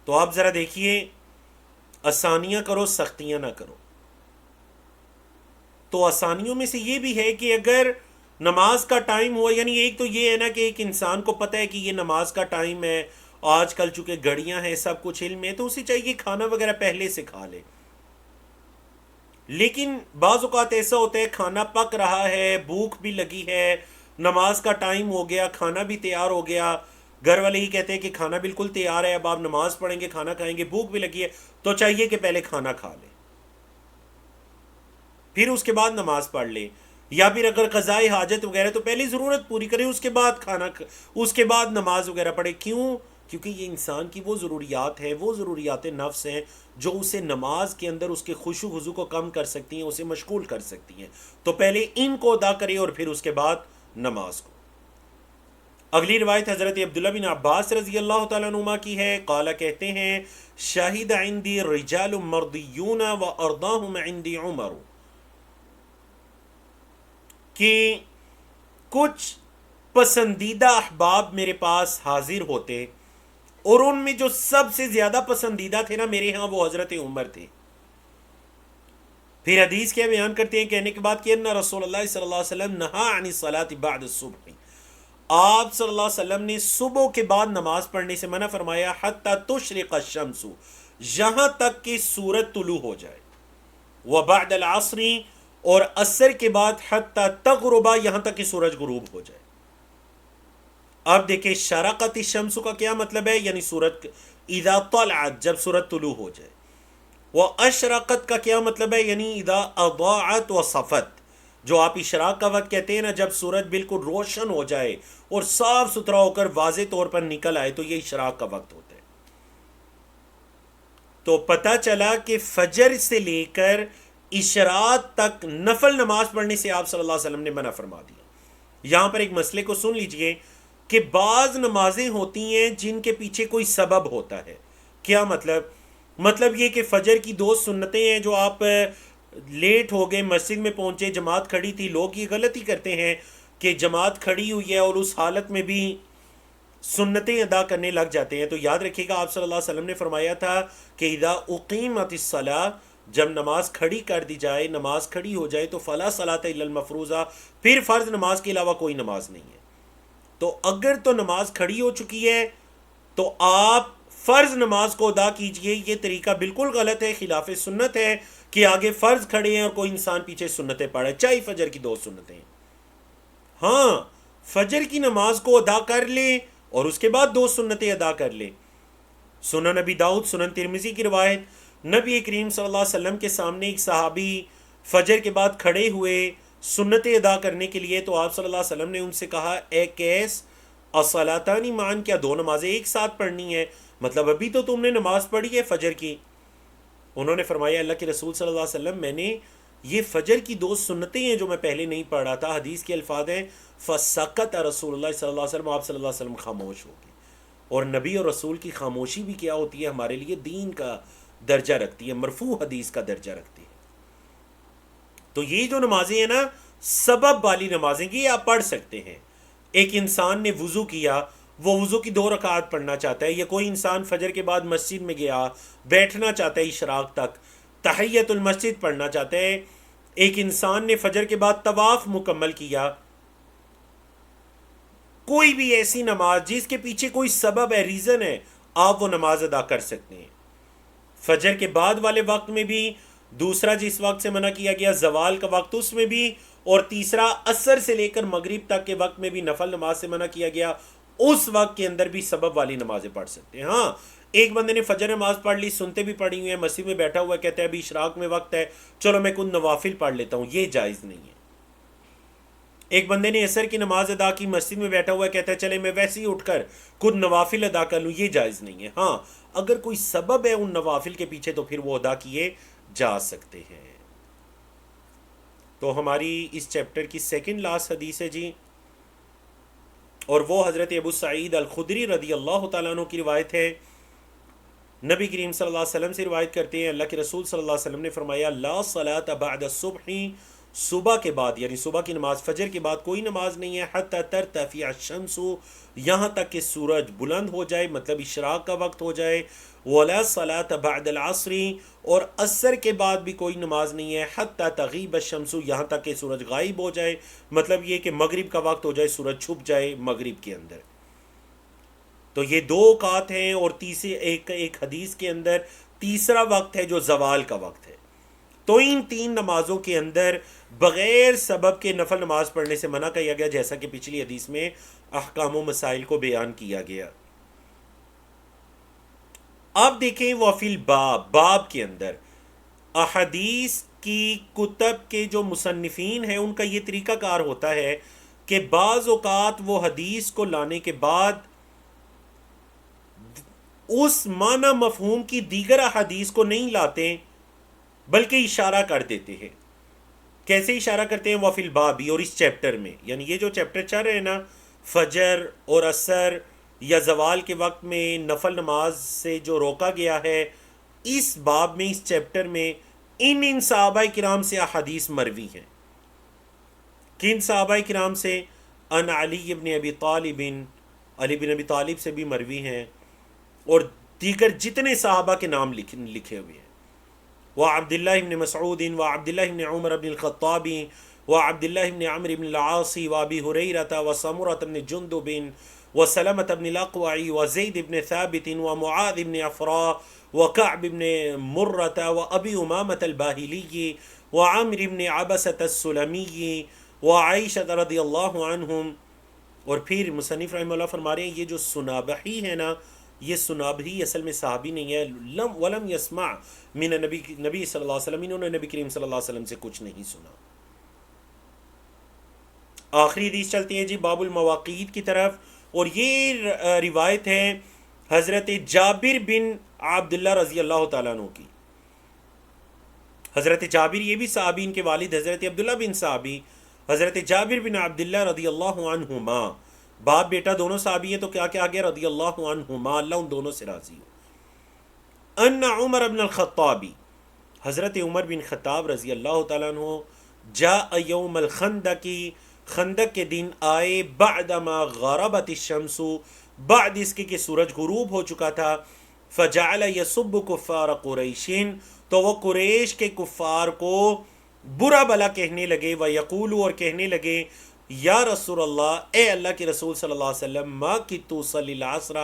تو آپ ذرا دیکھیے، آسانیاں کرو سختیاں نہ کرو۔ تو آسانیوں میں سے یہ بھی ہے کہ اگر نماز کا ٹائم ہوا، یعنی ایک تو یہ ہے نا کہ ایک انسان کو پتہ ہے کہ یہ نماز کا ٹائم ہے، آج کل چونکہ گھڑیاں ہیں سب کچھ علم ہے، تو اسے چاہیے کھانا وغیرہ پہلے سے کھا لے. لیکن بعض اوقات ایسا ہوتا ہے کھانا پک رہا ہے، بھوک بھی لگی ہے، نماز کا ٹائم ہو گیا، کھانا بھی تیار ہو گیا، گھر والے ہی کہتے ہیں کہ کھانا بالکل تیار ہے، اب آپ نماز پڑھیں گے، کھانا کھائیں گے، بھوک بھی لگی ہے، تو چاہیے کہ پہلے کھانا کھا لیں، پھر اس کے بعد نماز پڑھ لیں. یا پھر اگر قضائے حاجت وغیرہ تو پہلے ضرورت پوری کرے، اس کے بعد اس کے بعد نماز وغیرہ پڑھے. کیوں؟ کیونکہ یہ انسان کی وہ ضروریات ہیں، وہ ضروریات نفس ہیں جو اسے نماز کے اندر اس کے خشوع و خضوع کو کم کر سکتی ہیں، اسے مشغول کر سکتی ہیں. تو پہلے ان کو ادا کرے اور پھر اس کے بعد نماز کو. اگلی روایت حضرت عبداللہ بن عباس رضی اللہ تعالیٰ عنہما کی ہے. قال کہتے ہیں شاہد عندی رجال مردیون و ارضاہم عندی عمر، کہ کچھ پسندیدہ احباب میرے پاس حاضر ہوتے، اور ان میں جو سب سے زیادہ پسندیدہ تھے نا میرے ہاں وہ حضرت عمر تھے. پھر حدیث کیا بیان کرتے ہیں کہنے کے بعد کہ ان رسول اللہ صلی اللہ علیہ وسلم نہا عن الصلاۃ بعد الصبح، آپ صلی اللہ علیہ وسلم نے صبح کے بعد نماز پڑھنے سے منع فرمایا، حتی تشرق الشمس، یہاں تک کہ سورج طلوع ہو جائے، وبعد العصر، اور عصر کے بعد حتی تغرب، یہاں تک کہ سورج غروب ہو جائے. اب دیکھیں شرقت الشمس کا کیا مطلب ہے، یعنی سورج اذا طلعت، جب سورج طلوع ہو جائے. وہ اشرقت کا کیا مطلب ہے، یعنی اذا اضاعت و صفت، جو آپ اشراق کا وقت کہتے ہیں نا، جب سورج بالکل روشن ہو جائے اور صاف ستھرا ہو کر واضح طور پر نکل آئے، تو یہ اشراق کا وقت ہوتا ہے. تو پتہ چلا کہ فجر سے لے کر اشراق تک نفل نماز پڑھنے سے آپ صلی اللہ علیہ وسلم نے منع فرما دیا. یہاں پر ایک مسئلے کو سن لیجئے کہ بعض نمازیں ہوتی ہیں جن کے پیچھے کوئی سبب ہوتا ہے. کیا مطلب یہ کہ فجر کی 2 سنتیں ہیں، جو آپ لیٹ ہو گئے، مسجد میں پہنچے، جماعت کھڑی تھی. لوگ یہ غلطی کرتے ہیں کہ جماعت کھڑی ہوئی ہے اور اس حالت میں بھی سنتیں ادا کرنے لگ جاتے ہیں. تو یاد رکھیے گا آپ صلی اللہ علیہ وسلم نے فرمایا تھا کہ اذا اقیمت الصلاۃ، جب نماز کھڑی کر دی جائے، نماز کھڑی ہو جائے، تو فلا صلاۃ الا المفروضہ، پھر فرض نماز کے علاوہ کوئی نماز نہیں ہے. تو اگر تو نماز کھڑی ہو چکی ہے تو آپ فرض نماز کو ادا کیجئے. یہ طریقہ بالکل غلط ہے، خلاف سنت ہے کہ آگے فرض کھڑے ہیں اور کوئی انسان پیچھے سنتیں پڑھے، چاہے فجر کی 2 سنتیں. ہاں فجر کی نماز کو ادا کر لیں اور اس کے بعد 2 سنتیں ادا کر لیں. سنن نبی داؤد، سنن ترمذی کی روایت، نبی کریم صلی اللہ علیہ وسلم کے سامنے ایک صحابی فجر کے بعد کھڑے ہوئے سنتیں ادا کرنے کے لیے، تو آپ صلی اللہ علیہ وسلم نے ان سے کہا اے کیس الصلاتان معاً، کیا 2 نمازیں ایک ساتھ پڑھنی ہے؟ مطلب ابھی تو تم نے نماز پڑھی ہے فجر کی. انہوں نے فرمایا اللہ کے رسول صلی اللہ علیہ وسلم، میں نے یہ فجر کی 2 سنتیں ہیں جو میں پہلے نہیں پڑھ رہا تھا. حدیث کے الفاظ ہیں فسکت رسول اللہ صلی اللہ علیہ وسلم، آپ صلی اللہ علیہ وسلم خاموش ہو گئے. اور نبی اور رسول کی خاموشی بھی کیا ہوتی ہے، ہمارے لیے دین کا درجہ رکھتی ہے، مرفوع حدیث کا درجہ رکھتی ہے. تو یہ جو نمازیں ہیں نا سبب والی نمازیں، یہ آپ پڑھ سکتے ہیں. ایک انسان نے وضو کیا، وہ وضو کی 2 رکعات پڑھنا چاہتا ہے، یا کوئی انسان فجر کے بعد مسجد میں گیا، بیٹھنا چاہتا ہے اشراق تک، تحیت المسجد پڑھنا چاہتا ہے. ایک انسان نے فجر کے بعد طواف مکمل کیا، کوئی بھی ایسی نماز جس کے پیچھے کوئی سبب ہے، ریزن ہے، آپ وہ نماز ادا کر سکتے ہیں. فجر کے بعد والے وقت میں بھی، دوسرا جس وقت سے منع کیا گیا زوال کا وقت، اس میں بھی، اور تیسرا عصر سے لے کر مغرب تک کے وقت میں بھی نفل نماز سے منع کیا گیا، اس وقت کے اندر بھی سبب والی نمازیں پڑھ سکتے ہیں. ہاں ایک بندے نے فجر نماز پڑھ لی، سنتے بھی پڑھی ہوئی ہیں، مسجد میں بیٹھا ہوا ہے، کہتا ہے ابھی اشراق میں وقت ہے، چلو میں کچھ نوافل پڑھ لیتا ہوں، یہ جائز نہیں ہے. ایک بندے نے عصر کی نماز ادا کی، مسجد میں بیٹھا ہوا ہے، کہتا ہے چلے میں ویسے ہی اٹھ کر کچھ نوافل ادا کر لوں، یہ جائز نہیں ہے. ہاں اگر کوئی سبب ہے ان نوافل کے پیچھے تو پھر وہ ادا کیے جا سکتے ہیں. تو ہماری اس چیپٹر کی 2nd لاسٹ حدیث ہے جی، اور وہ حضرت ابو سعید الخدری رضی اللہ تعالیٰ عنہ کی روایت ہے. نبی کریم صلی اللہ علیہ وسلم سے روایت کرتے ہیں اللہ کے رسول صلی اللہ علیہ وسلم نے فرمایا لا صلاۃ بعد الصبح صبح کے بعد یعنی صبح کی نماز فجر کے بعد کوئی نماز نہیں ہے، حتی ترتفع الشمس، یہاں تک کہ سورج بلند ہو جائے، مطلب اشراق کا وقت ہو جائے، ولا صلاۃ بعد العصر، اور عصر کے بعد بھی کوئی نماز نہیں ہے، حتی تغیب الشمس، یہاں تک کہ سورج غائب ہو جائے، مطلب یہ کہ مغرب کا وقت ہو جائے، سورج چھپ جائے مغرب کے اندر۔ تو یہ دو اوقات ہیں، اور تیسرے ایک حدیث کے اندر تیسرا وقت ہے جو زوال کا وقت ہے۔ تو ان تین نمازوں کے اندر بغیر سبب کے نفل نماز پڑھنے سے منع کیا گیا، جیسا کہ پچھلی حدیث میں احکام و مسائل کو بیان کیا گیا۔ اب دیکھیں وفی الباب، باب کے اندر احادیث کی کتب کے جو مصنفین ہیں ان کا یہ طریقہ کار ہوتا ہے کہ بعض اوقات وہ حدیث کو لانے کے بعد اس معنی مفہوم کی دیگر احادیث کو نہیں لاتے بلکہ اشارہ کر دیتے ہیں۔ کیسے اشارہ کرتے ہیں؟ وفی البابی، اور اس چیپٹر میں، یعنی یہ جو چیپٹر چل رہے ہیں نا، فجر اور عصر یا زوال کے وقت میں نفل نماز سے جو روکا گیا ہے، اس باب میں، اس چیپٹر میں ان صحابہ کرام سے احادیث مروی ہیں۔ کن صحابہ کرام سے؟ ان علی بن ابی طالب، علی بن ابی طالب سے بھی مروی ہیں، اور دیگر جتنے صحابہ کے نام لکھے ہوئے ہیں، وعبد الله بن مسعود وعبد الله بن عمر بن الخطاب وعبد الله بن عمرو بن العاص وابي هريرة وسمرة بن جندب وسلمة بن الأقوع وزيد بن ثابت ومعاذ بن عفراء وكعب بن مرة وأبي أمامة الباهلي وعمر بن عبسة السلمي وعائشة رضی اللہ عنہم۔ اور پھر مصنف رحمہ اللہ فرما رہے ہیں یہ جو سنابحی ہے نا، یہ سنابحی اصل میں صحابی نہیں ہے، ولم یسمع من نبی صلی اللہ علیہ وسلم، انہوں نے نبی کریم صلی اللہ علیہ وسلم سے کچھ نہیں سنا۔ آخری حدیث چلتی ہے جی باب المواقیت کی طرف، اور یہ روایت ہے حضرت جابر بن عبداللہ رضی اللہ تعالیٰ عنہ کی۔ حضرت جابر یہ بھی صحابی، ان کے والد حضرت عبداللہ بن صحابی، حضرت جابر بن عبداللہ رضی اللہ عنہما، باپ بیٹا دونوں صحابی ہیں، تو کیا کیا گیا؟ رضی اللہ عنہما، اللہ ان دونوں سے راضی ہو۔ ان عمر بن الخطابی، حضرت عمر بن خطاب رضی اللہ تعالیٰ عنہ، جاء یوم الخندق، خندق کے دن آئے، بعدما غربت الشمس، بعد اس کے کہ سورج غروب ہو چکا تھا، فجعل یسب کفار قریش، تو وہ قریش کے کفار کو برا بلا کہنے لگے، ویقول، اور کہنے لگے، یا رسول اللہ، اے اللہ کے رسول صلی اللہ علیہ وسلم، ما کت صلی العصر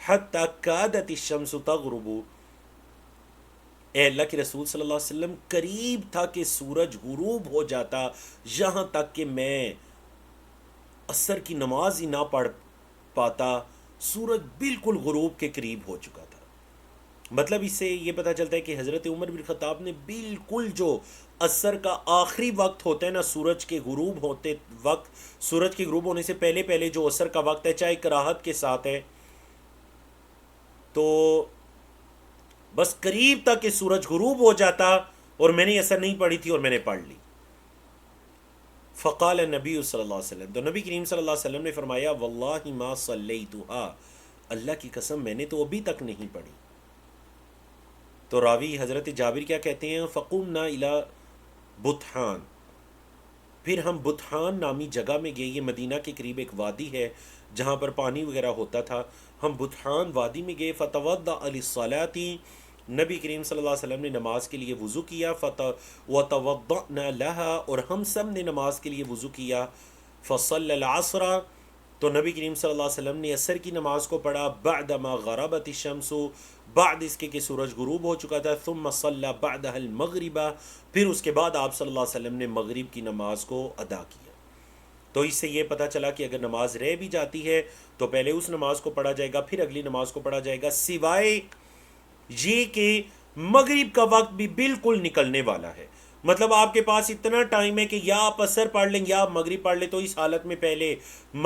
حتی کادت الشمس تغرب، اے اللہ کے رسول صلی اللہ علیہ وسلم، قریب تھا کہ سورج غروب ہو جاتا، یہاں تک کہ میں عصر کی نماز ہی نہ پڑھ پاتا، سورج بالکل غروب کے قریب ہو چکا تھا۔ مطلب اس سے یہ پتہ چلتا ہے کہ حضرت عمر بن خطاب نے بالکل جو عصر کا آخری وقت ہوتا ہے نا، سورج کے غروب ہوتے وقت، سورج کے غروب ہونے سے پہلے پہلے جو عصر کا وقت ہے، چاہے کراہت کے ساتھ ہے، تو بس قریب تک کہ سورج غروب ہو جاتا، اور میں نے عصر نہیں پڑھی تھی اور میں نے پڑھ لی۔ فقال نبی صلی اللہ علیہ وسلم، تو نبی کریم صلی اللہ علیہ وسلم نے فرمایا، واللہ ما صلیتها، اللہ کی قسم میں نے تو ابھی تک نہیں پڑھی۔ تو راوی حضرت جابر کیا کہتے ہیں؟ فقمنا الی بطحان، پھر ہم بطحان نامی جگہ میں گئے، یہ مدینہ کے قریب ایک وادی ہے جہاں پر پانی وغیرہ ہوتا تھا، ہم بطحان وادی میں گئے، فتوضأ للصلاة، نبی کریم صلی اللہ علیہ وسلم نے نماز کے لیے وضو کیا، وتوضأنا لها، اور ہم سب نے نماز کے لیے وضو کیا، فصلی العصر، تو نبی کریم صلی اللہ علیہ وسلم نے عصر کی نماز کو پڑھا، بعدما غربت الشمس، بعد اس کے کہ سورج غروب ہو چکا تھا، ثم صلی بعدها المغرب، پھر اس کے بعد آپ صلی اللہ علیہ وسلم نے مغرب کی نماز کو ادا کیا۔ تو اس سے یہ پتہ چلا کہ اگر نماز رہ بھی جاتی ہے تو پہلے اس نماز کو پڑھا جائے گا، پھر اگلی نماز کو پڑھا جائے گا، سوائے یہ کہ مغرب کا وقت بھی بالکل نکلنے والا ہے، مطلب آپ کے پاس اتنا ٹائم ہے کہ یا آپ عصر پڑھ لیں یا آپ مغرب پڑھ لیں، تو اس حالت میں پہلے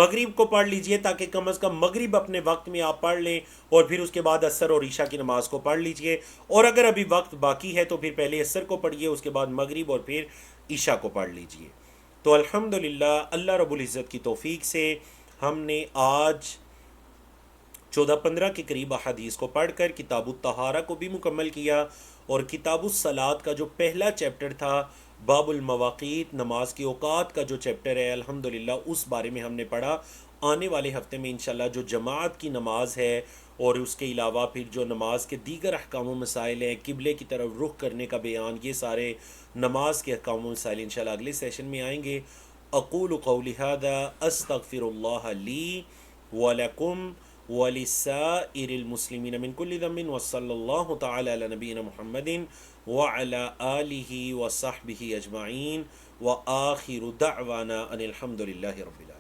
مغرب کو پڑھ لیجئے تاکہ کم از کم مغرب اپنے وقت میں آپ پڑھ لیں، اور پھر اس کے بعد عصر اور عشاء کی نماز کو پڑھ لیجئے، اور اگر ابھی وقت باقی ہے تو پھر پہلے عصر کو پڑھیے، اس کے بعد مغرب اور پھر عشاء کو پڑھ لیجئے۔ تو الحمدللہ اللہ رب العزت کی توفیق سے ہم نے آج 14-15 کے قریب احادیث کو پڑھ کر کتاب الطہارہ کو بھی مکمل کیا، اور کتاب الصلاۃ کا جو پہلا چیپٹر تھا باب المواقیت، نماز کے اوقات کا جو چیپٹر ہے الحمدللہ اس بارے میں ہم نے پڑھا۔ آنے والے ہفتے میں انشاءاللہ جو جماعت کی نماز ہے اور اس کے علاوہ پھر جو نماز کے دیگر احکام و مسائل ہیں، قبلے کی طرف رخ کرنے کا بیان، یہ سارے نماز کے احکام و مسائل انشاءاللہ اگلے سیشن میں آئیں گے۔ اقول قولی ھذا استغفر اللہ لی ولکم ولسائر المسلمین من کل ذنب وصلی اللہ تعالی علی نبینا محمد وعلى آلہ وصحبہ اجمعین وآخر دعوانا ان الحمد للہ رب العالمین۔